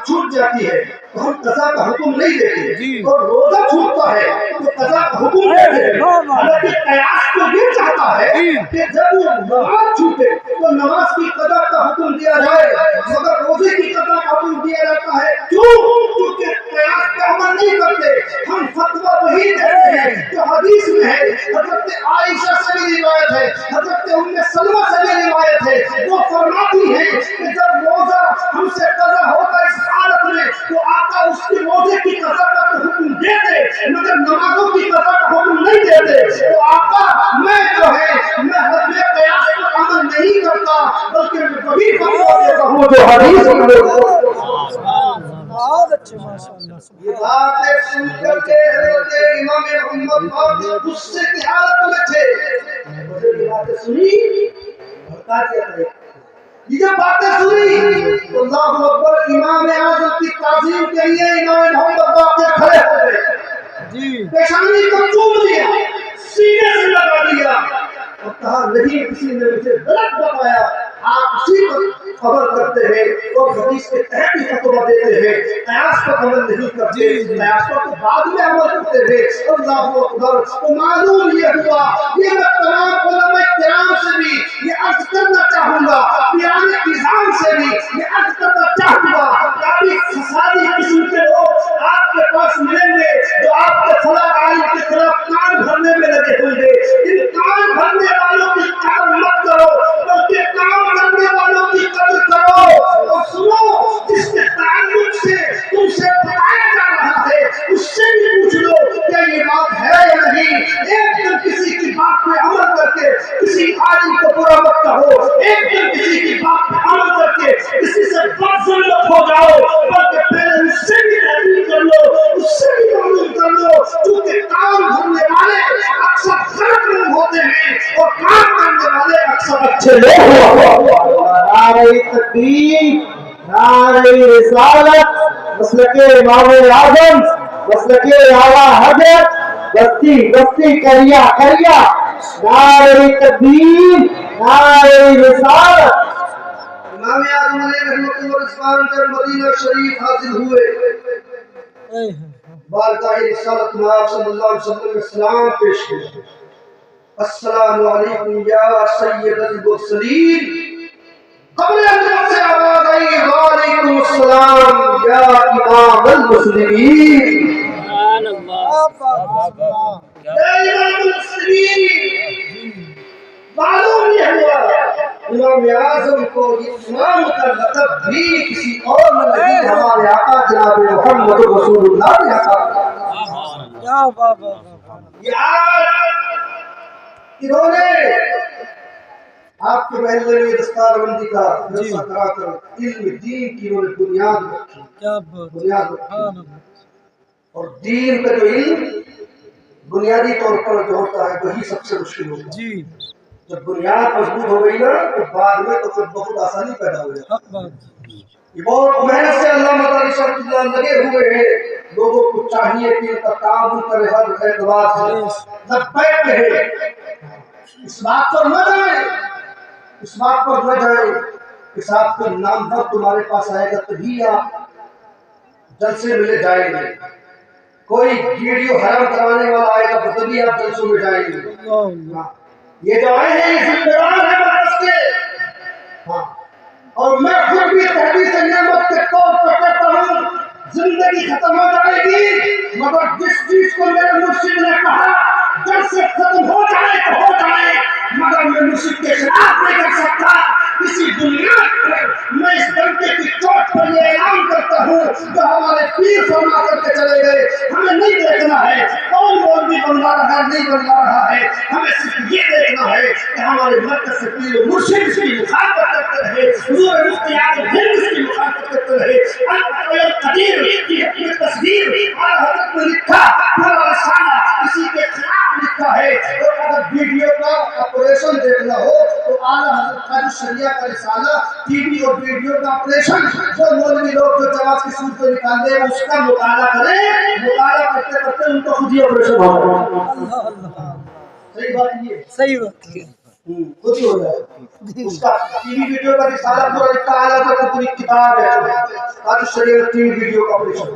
چھوٹ جاتی ہے تو ہم قضا کا حکم نہیں دیتے، اور روزہ چھوٹتا ہے تو قضا کا حکم دیتے ہیں. حالانکہ قیاس تو یہ چاہتا ہے کہ جب نماز چھوٹے تو نماز کی قضا کا حکم دیا جائے، مگر روزے کی قضا کا حکم دیا جاتا ہے. کیونکہ قیاس پہ عمل نہیں کرتے. ہم فتویٰ وہی دیتے ہیں جو حدیث میں ہے. حضرت عائشہ سے بھی روایت ہے، حضرت ام سلمہ سے بھی روایت ہے. وہ فرماتی ہیں کہ جب روزہ ہم سے قضا ہوتا اس حالت میں تو آقا اس کے روزے کی قضا کا حکم دیتے، مگر نمازوں کی قضا کا حکم نہیں دیتے. تو آقا میں جو ہے میں قیاس پر عمل نہیں کرتا، بلکہ میں وہی فتویٰ دیتا ہوں جو حدیث میں. بہت اچھے ماشاءاللہ. یہ باتیں سن کر کے حضرت امام محمد باقر غصے کی حالت میں تھے. مجھے یہ باتیں سنی بتا دیا کرے. یہ جو باتیں سنی تو اللہ اکبر، امام اعظم کی تعظیم کے لیے امام محمد باقر کھڑے ہو گئے، پیشانی کو چوم لیا، سینے سے لگا دیا اور کہا نہیں کسی نے مجھے غلط بتایا. آپ اسی پر خبر کرتے ہیں اور حدیث کے تحت ہی فتویٰ دیتے ہیں، قیاس پر عمل نہیں کرتے. قیاس پر تو بعد میں عمل کرتے ہیں. اللہ اکبر. تو معلوم یہ ہوا، یہ میں تمام علماء کرام سے بھی یہ عرض کرنا چاہوں گا، پیران نظام سے بھی یہ عرض کرنا چاہوں گا. کافی فسادی قسم کے لوگ آپ کے پاس ملیں گے جو آپ کے فلاں عالم کے خلاف کان بھرنے میں لگے ہوں گے. ان کان بھرنے والوں کی قدر مت کرو، بلکہ کام کرنے والوں کی قدر کرو. اور سنو، جس کے تعلق سے تم سے بتایا جا رہا ہے اس سے بھی پوچھ لو کیا یہ بات ہے یا نہیں. ایک دن کسی کی بات پہ عمل کر کے کسی عالم کو برا مت کہو. ایک دن کسی کی بات پہ عمل کر کے کسی سے بدظن مت ہو جاؤ، بلکہ پہلے اس سے بھی تحقیق کر لو، اس سے بھی معلوم کر لو. کیونکہ کام کرنے والے اکثر غلط لوگ ہوتے ہیں اور کام کرنے والے اکثر اچھے لوگ ہوتے ہیں. نعرہ تکبیر، نعرہ رسالت، مسلک امام اعظم، مسلک اعلیٰ حضرت، بستی بستی کریا کریا. نعرہ تکبیر، نعرہ رسالت. امام اعظم علیہ رحمۃ اللہ رضوان جب مدینہ شریف حاضر ہوئے، بارگاہ رسالت میں آپ صلی اللہ علیہ وسلم نے سلام پیش کیا. السلام علیکم یا سید المرسلین. قبل اللہ سے آواز آئی، وعلیکم السلام یا امام المسلمین. سبحان اللہ. یا امام المسلمین. معلوم یہ ہوا امام اعظم کو امام کا لقب بھی کسی اور نے نہیں، ہمارے آقا جناب محمد رسول اللہ نے عطا کیا. یہ آج انہوں نے آپ کے محلے میں دستار بندی کا جلسہ کرا کر علم دین کی انہوں نے بنیاد رکھی. اور دین کا جو علم بنیادی طور پر جو ہوتا ہے وہی سب سے مشکل ہوتا ہے. جب بنیاد مضبوط ہو گئی نا تو بعد میں تو پھر بہت آسانی پیدا ہو جاتی. یہ بہت محنت سے اللہ مداری شرط اللہ لگے ہوئے ہیں. لوگوں کو چاہیے کہ ان کا تعاون کرے ہر اعتبار سے، لبیک کہے. اس بات پر نہ جائیں، اس بات پر نہ جائیں کہ صاحب کوئی نامور تمہارے پاس آئے گا تبھی آپ جلسے میں لے جائیں گے، کوئی ویڈیو حرام کرانے والا آئے گا تو تبھی آپ جلسوں میں جائیں گے. یہ جو آئے ہیں یہ ذمہ دار ہیں مرکز کے. اور میں خود بھی تحدیث نعمت کے طور پر کہتا ہوں، زندگی ختم ہو جائے گی مگر جس چیز کو میرے مرشد نے کہا جب سے ختم ہو جائے تو ہو جائے، مگر میں مرشد کے خلاف نہیں کر سکتا. اسی بنیاد پر میں اس ڈنڈے کی چوٹ پر یہ اعلان کرتا ہوں جو ہمارے پیر فرما کر کے چلے گئے، ہمیں نہیں دیکھنا ہے کون مولوی بنوا رہا ہے نہیں بنوا رہا ہے، ہمیں صرف یہ دیکھنا ہے کہ ہمارے مرکز سے پیر مرشد اس کی مخالفت کرتے رہے، حضور مفتی اعظم ہند اس کی مخالفت کرتے رہے۔ القدیر کی اپنی تصویر اعلیٰ حضرت نے لکھا، پورا رسالہ اسی کے خلاف لکھا ہے۔ اور اگر ویڈیو کا آپریشن دیکھنا ہو تو اعلیٰ حضرت کا شریعہ کا رسالہ ٹی وی اور ویڈیو کا آپریشن جو مولوی لوگ جو جواز کی صورت میں نکال دیں اس کا مطالعہ کریں، مطالعہ کرتے کرتے ان کو خود ہی آپریشن ہو جائے۔ صحیح بات یہ صحیح بات خود ہی ہو جائے۔ اس کا ٹی وی ویڈیو کا رسالہ پورا لکھا ہے، اعلیٰ پوری کتاب ہے آج شریعت ٹی وی ویڈیو کا آپریشن۔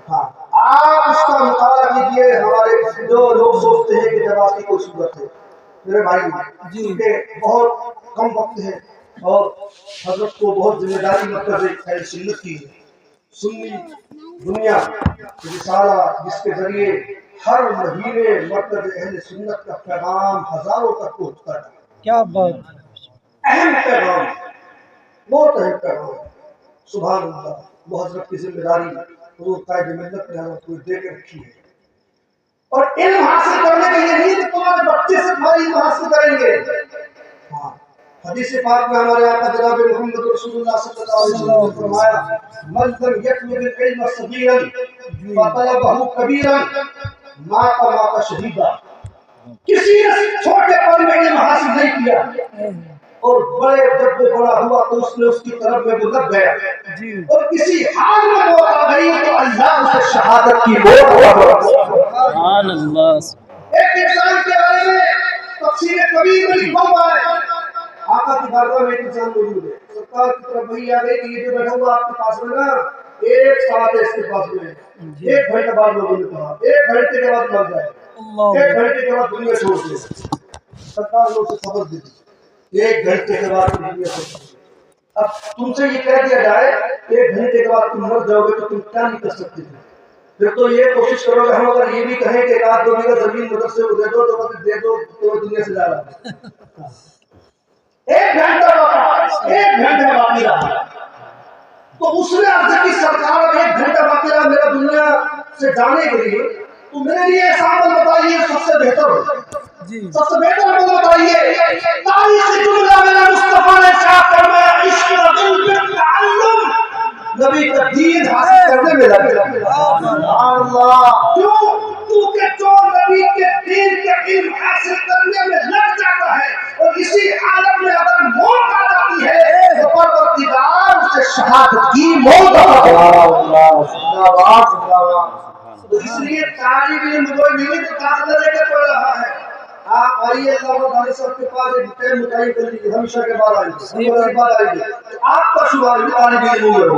ہاں آپ اس کا مطالعہ کیجیے۔ ہمارے جو لوگ سوچتے ہیں کہ جواز کی کوئی صورت ہے، میرے بھائی کہ بہت کم وقت ہے اور حضرت کو بہت ذمہ داری مرکز اہل سنت کی ہے۔ سنی دنیا رسالہ جس کے ذریعے ہر مہینے مرکز اہل سنت کا پیغام ہزاروں تک پہنچتا ہے۔ کیا بات، اہم پیغام، بہت اہم پیغام۔ سبحان اللہ، وہ حضرت کی ذمہ داری حضور قائد ملت نے حضرت کو دے کے رکھی ہے۔ اور علم حاصل کرنے کے لیے نہیں کہ تمہارے بچے سے تمہاری علم حاصل کریں گے۔ ہاں حدیث پاک میں ہمارے آقا جناب محمد رسول اللہ صلی اللہ علیہ وسلم نے فرمایا من لم يطلب العلم صغيرا فطلبه كبيرا مات شهيدا۔ کسی نے چھوٹے پن میں علم حاصل نہیں کیا اور بڑے جب وہ بڑا ہوا تو اس نے اس کی طرف میں وہ لگ گیا اور کسی حال میں موت آ گئی تو اللہ اسے شہادت کی موت عطا۔ سبحان اللہ۔ ایک انسان کے بارے میں تفسیر کبیر میں لکھا ہوا ہے، آقا کی بارگاہ میں ایک انسان موجود ہے، سرکار کی طرف وہی آ گئی کہ یہ جو بیٹھا ہوا آپ کے پاس میں نا ایک ساتھ ہے اس کے پاس میں، ایک گھنٹے بعد لوگوں نے کہا ایک گھنٹے کے بعد مر جائے، ایک گھنٹے کے بعد دنیا چھوڑ دے۔ سرکار نے اسے خبر دی ایک گھنٹے کے بعد دنیا چھوڑ دے۔ اب تم سے یہ کہہ دیا جائے ایک گھنٹے کے بعد تم مر جاؤ گے تو تم کیا نہیں کر سکتے تھے؟ پھر تو یہ کوشش کرو گے ہم اگر یہ بھی کہیں کہ ایک آدھ دو بیگھہ زمین مدرسے کو دے دو تو دے دو تو دنیا سے جا رہا ہے۔ ایک گھنٹہ باقی رہا تو اس نے عرض کی سرکار ایک گھنٹہ باقی رہا میرا دنیا سے جانے کے لیے، تو میرے لیے ایسا عمل بتائیے سب سے بہتر ہو، سب سے بہتر عمل بتائیے۔ تاریخی جملہ میرا مصطفیٰ نے ارشاد فرمایا عشق رجل بالتعلم، نبی کا دین حاصل کرنے میں لگے۔ اللہ کیوں؟ کیونکہ جو نبی کے دین کے علم حاصل کرنے میں لگ جاتا ہے اور اسی حالت میں اگر موت آ جاتی ہے تو پروردگار اسے شہادت کی موت عطا کرتا ہے۔ تو اس لیے طالب علم کوئی نہیں تو داخلہ لے کے پڑھ رہا ہے۔ آپ آئیے اللہ تعالی صاحب کے پاس ایک ٹائم متعین کر لیجیے، ہمیشہ کے بعد آئیے، آپ کا شمار بھی طالب علم ہوگا،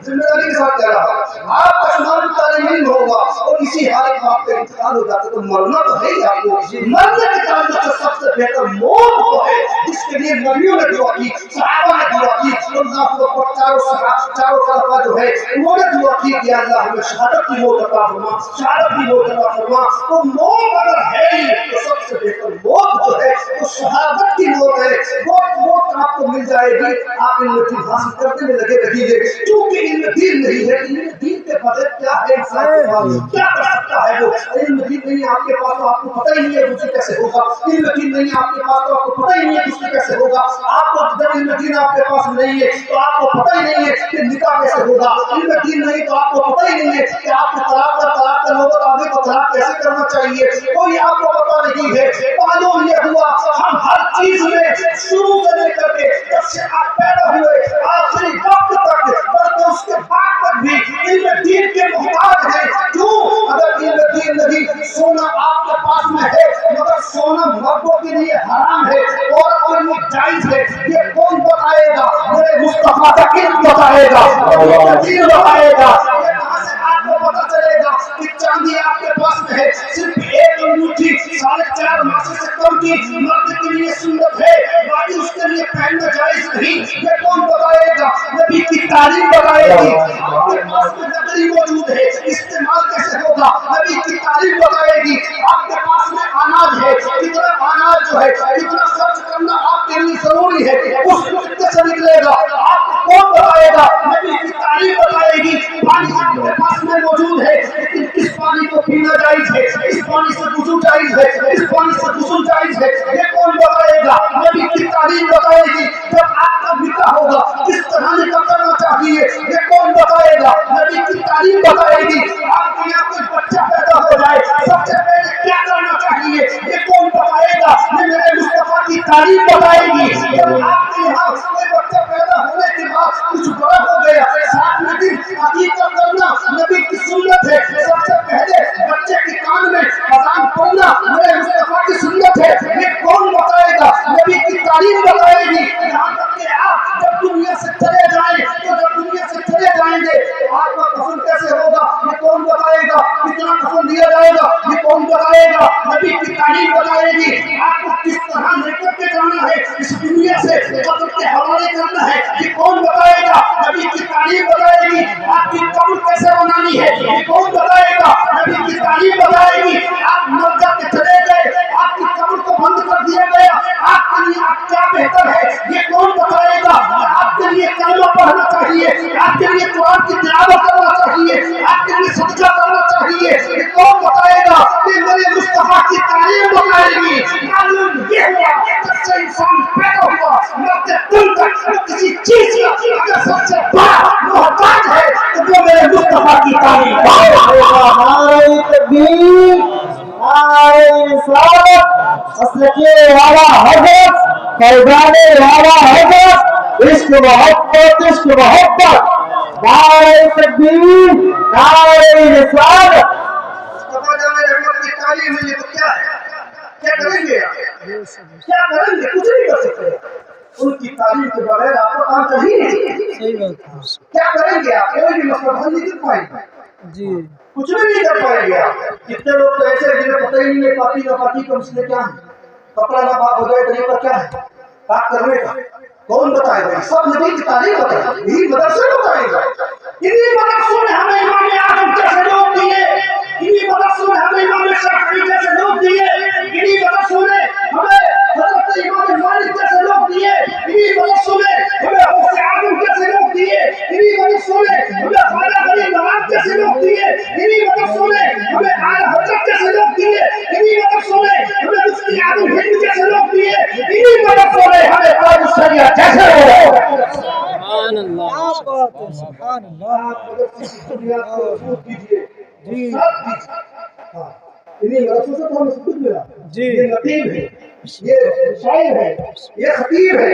ذمہ داری کے ساتھ کہہ رہا ہے آپ کا شمار بھی طالب علم ہوگا اور اسی حالت میں آپ کا انتقال ہو جاتا ہے تو مرنا تو ہے ہی آپ کو۔ مرنے کے تعلق سے سب سے بہتر موت وہ ہے جس کے لیے نبیوں نے دعا کی، صحابہ نے دعا کی، اللہ کو چاروں طرف جو ہے انہوں نے دعا کی کہ اللہ ہمیں شہادت کی موت عطا فرما، شہادت کی موت عطا فرما۔ تو موت اگر ہے تو سب سے بہتر موت جو ہے وہ شہادت کی موت ہے۔ موت آپ کو مل جائے گی، آپ علم دین حاصل کرنے میں لگے رہیے، کیونکہ علم دین نہیں ہے، علم دین کے بغیر کیا ہے انسان کے پاس، کیا کر سکتا ہے وہ؟ علم دین نہیں آپ کے پاس تو آپ کو پتہ ہی نہیں ہے دوسرے کیسے ہوگا، علم دین نہیں آپ کے پاس تو آپ کو پتہ ہی نہیں ہے دوسرے کیسے ہوگا، آپ کو جب علم دین آپ کے پاس نہیں ہے تو آپ کو پتہ ہی نہیں ہے کہ نکاح کیسے ہوگا، علم دین نہیں تو آپ کو پتہ ہی نہیں ہے کہ آپ کے طلاق کا نوبت آگے کو طلاق کیسے کرنا چاہیے، کوئی آپ کو پتہ نہیں ہے۔ معلوم یہ ہوا ہم ہر چیز میں شروع سے لے کر کے جب سے آپ پیدا ہوئے آخری وقت تک بلکہ اس کے بعد تک بھی علم دین کے محتاج ہیں۔ کیوں؟ اگر علم دین نہیں، سونا آپ کے پاس میں ہے مگر سونا مردوں کے لیے حرام ہے، عورت کے لیے جائز ہے، یہ کون بتائے گا؟ میرے مصطفیٰ کا علم بتائے گا، دین بتائے گا۔ یہ کہاں سے آپ کو پتہ چلے گا کہ چاندی آپ کے پاس میں ہے صرف ایک انگوٹھی 4.5 ماسے سے کم کی مرد کے لیے سنت ہے، باقی اس کے لیے پہننا جائز نہیں، یہ کون بتائے گا؟ نبی کی تعلیم بتائے گی۔ آپ کے پاس میں لکڑی موجود ہے، استعمال کیسے ہوگا؟ نبی کی تعلیم بتائے گی۔ آپ کے پاس میں اناج ہے، کتنا اناج جو ہے کتنا خرچ کرنا آپ کے لیے ضروری ہے، اس کتنے سے نکلے گا آپ کو کون بتائے گا؟ گا نبی کی تعریف بتائے گی. پانی آپ کے پاس میں موجود ہے لیکن کس پانی کو پینا جائز ہے, اس پانی سے وضو جائز ہے, اس پانی سے غسل جائز ہے, یہ کون بتائے گا؟ نبی کی تعریف بتائے گی. جب آپ کا نکاح ہوگا کس طرح نکاح کرنا چاہیے یہ کون بتائے گا؟ نبی کی تعریف بتائے گی. آپ کے یہاں کوئی بچہ پیدا ہو جائے سب سے پہلے کیا کرنا چاہیے یہ کون بتائے گا؟ یہ میرے مصطفیٰ کی تعریف بتائے گی. جب آپ کے یہاں کوئی بچہ پیدا ہونے کے بعد کچھ بڑا ہو گیا 7 دن عقیقہ کرنا نبی کی سنت ہے. سب سے پہلے بچے کے کان میں اذان پڑھنا میرے مصطفیٰ کی سنت ہے. یہ کون بتائے گا؟ نبی کی تعریف بتائے گی. یہاں تک کہ آپ جب دنیا سے چلے جائیں تو جب دنیا سے چلے جائیں گے آپ کا کفن کیسے ہوگا یہ کون بتائے گا؟ کتنا کفن دیا جائے گا یہ کون بتائے گا؟ نبی کی تعریف بتائے گی. آپ کو کس طرح لے کر کے جانا ہے اس دنیا سے قبر کے حوالے کرنا ہے یہ کون بتائے گا؟ نبی کی تعریف بتائے گی. آپ کی قبر کیسے بنانی ہے یہ کون بتائے گا؟ نبی کی تعریف بتائے گی. آپ مر جا کے چلے گئے آپ کی قبر کو بند کر دیا گیا آپ کے لیے آپ کیا بہتر ہے یہ کون بتائے گا؟ آپ کے لیے کلمہ پڑھنا چاہیے, آپ کے لیے قرآن کی تلاوت کرنا چاہیے, آپ کے لیے صدقہ کرنا چاہیے یہ کون بتائے گا؟ یہ میرے مصطفیٰ کی تعلیم بتائے گی. معلوم یہ ہوا جب سے انسان پیدا ہوا مرتے دل تک وہ کسی چیز کا اگر سب سے بڑا محتاج ہے تو وہ میرے مصطفیٰ کی تعلیم. نعرہ تکبیر, نعرہ رسالت, مسلک والا حضرت, فیضان والا حضرت, عشق محبت عشق محبت, نعرہ تکبیر, نعرہ رسالت. مصطفیٰ جان رحمت کی تعلیم ہے. یہ تو کیا ہے؟ کیا کریں گے آپ؟ کیا کریں گے؟ کچھ نہیں کر سکتے. ان کی تعلیم کے بغیر آپ کو کام کر ہی نہیں. صحیح بات ہے. کیا کریں گے آپ؟ کوئی بھی مسئلہ حل نہیں کر پائیں گے. جی کچھ بھی نہیں کر پائیں گے آپ. کتنے لوگ تو ایسے ہیں جنہیں پتہ ہی نہیں ہے پاکی ناپاکی کا مسئلہ کیا ہے, کپڑا نہ پاک ہو جائے طریقہ کیا ہے پاک کرنے کا, کون بتائے گا؟ سب نبی کی تعلیم بتائے گا, یہی مدرسے بتائے گا. انہی مدرسوں نے ہمیں امام اعظم جیسے لوگ دیے, انہی مدرسوں نے ہمیں امام شافعی جیسے لوگ دیے, انہی مدرسوں نے ہمیں حضرت امام مالک جیسے لوگ دیے, انہی مدرسوں نے ہمیں غوث اعظم جیسے لوگ دیے, انہی مدرسوں نے ہمیں خواجہ غریب نواز جیسے لوگ دیے, انہی مدرسوں نے ہمیں اعلی حضرت جیسے لوگ دیے, انہی مدرسوں نے ہمیں مفتی اعظم ہند جیسے لوگ دیے, انہی مدرسوں نے ہمیں قاضی الشریعہ جیسے لوگ. سبحان اللہ. سبحان اللہ. انہیں مدرسوں سے تو ہمیں سب کچھ ملا. جی. یہ نقیب ہے, یہ شاعر ہے, یہ خطیب ہے,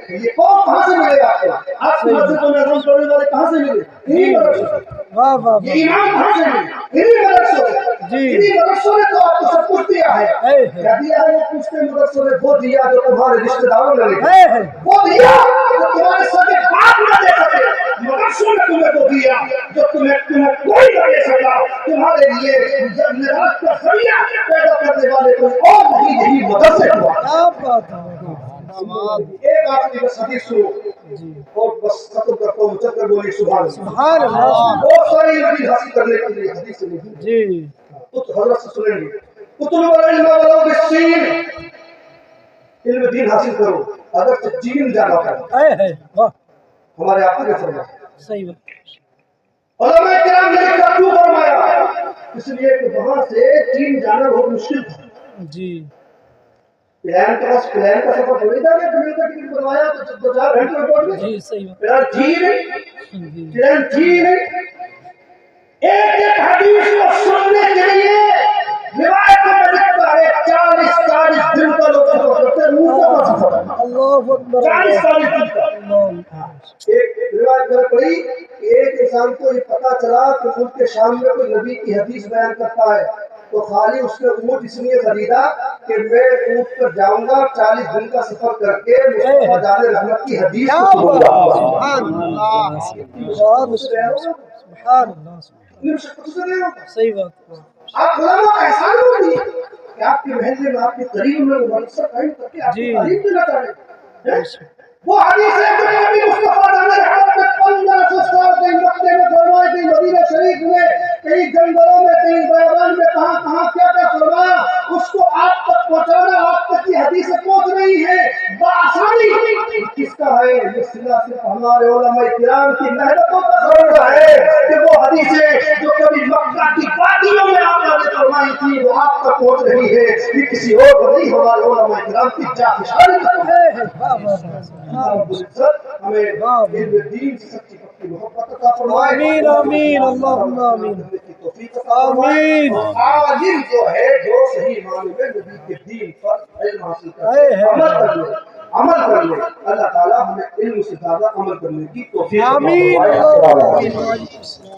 یہ کون کہاں سے ملے گا آپ کو؟ آپ کی مسجد میں نظم پڑھنے والے کہاں سے ملے؟ انہیں مدرسوں سے. واہ واہ. یہ امام کہاں سے ملے؟ انہیں مدرسوں سے. جی. انہیں مدرسوں نے تو آپ کو سب کچھ دیا ہے. کیا دیا ہے؟ وہ پوچھتے مدرسوں نے وہ دیا جو تمہارے رشتے داروں نے لے, وہ دیا جو تمہارے سگے باپ نہ دے سکے. مدرسوں نے تمہیں وہ دیا جو تمہیں کوئی نہ دے سکا. تمہارے لیے نجات کا ذریعہ پیدا کرنے والے کوئی اور نہیں, یہی مدرسے ہوا. ایک آپ کی بس حدیث سنو اور بس ختم کرتا ہوں, چل کر بولی سبحان اللہ. بہت ساری علم حاصل کرنے کے لیے حدیث نہیں جی تو حضرت سے سنیں گے. اطلب العلم ولو بالسین, علم دین حاصل کرو اگر چین جانا ہے. ہمارے آپ نے فرمایا, صحیح بات. علماء کرام نے کیوں فرمایا؟ اس لیے کہ وہاں سے چین جانا بہت مشکل تھا. جی پلان کا سفر تھوڑی تھا کہ پلان کا ٹکٹ بنوایا تو 4 گھنٹے میں پہنچ گئے. جی صحیح بات. پلان جی نہیں. ایک ایک حدیث کو سننے کے لیے روایتوں میں لکھتا ہے 40 دن کا لوگ سفر کرتے ہیں. منہ کا سفر, اللہ اکبر. 40 دن کا. ایک روایت میں پڑھی کہ ایک انسان کو یہ پتا چلا کہ ملک کے شام میں کوئی نبی کی حدیث بیان کرتا ہے تو خالی اس نے اونٹ اس لیے خریدا کہ میں اونٹ پر جاؤں گا 40 دن کا سفر کر کے مصطفیٰ جان رحمت کی حدیث کو سنوں گا. سبحان اللہ. سبحان اللہ. صحیح بات. آپ علماء کا احسان ہوگی کہ آپ کے محلے میں آپ کے قریب میں مدرسہ قائم کر کے آپ کی تعلیم دینا چاہے. وہ حدیث ہے کہ نبی مصطفیٰ جان رحمت نے 1500 سال کے مکے میں فرمائی تھی, مدینہ شریف میں کئی جنگلوں میں کئی بیابان میں کہاں کیا فرمایا, اس کو آپ تک پہنچانا. آپ تک کی حدیث پہنچ رہی ہے بآسانی. کس کا ہے یہ صلہ صرف ہمارے علماء کرام کی محنتوں کا ضرورہ ہے کہ وہ حدیثیں جو کبھی مکہ کی وادیوں میں آپ نے فرمائی تھی وہ آپ تک پہنچ رہی ہے، یہ کسی اور کو نہیں، ہمارے علماء کرام کی جانشانی کرتے ہیں۔ رب العزت ہمیں علم دین سے سچی پکی محبت عطا فرمائے، آمین آمین اللہم آمین آمین۔ عالم جو ہے جو صحیح معنی میں نبی کے دین پر علم حاصل کرے، عمل کر لے، اللہ تعالیٰ ہمیں علم سے زیادہ عمل کرنے کی توفیق عطا فرمائے۔ آمین۔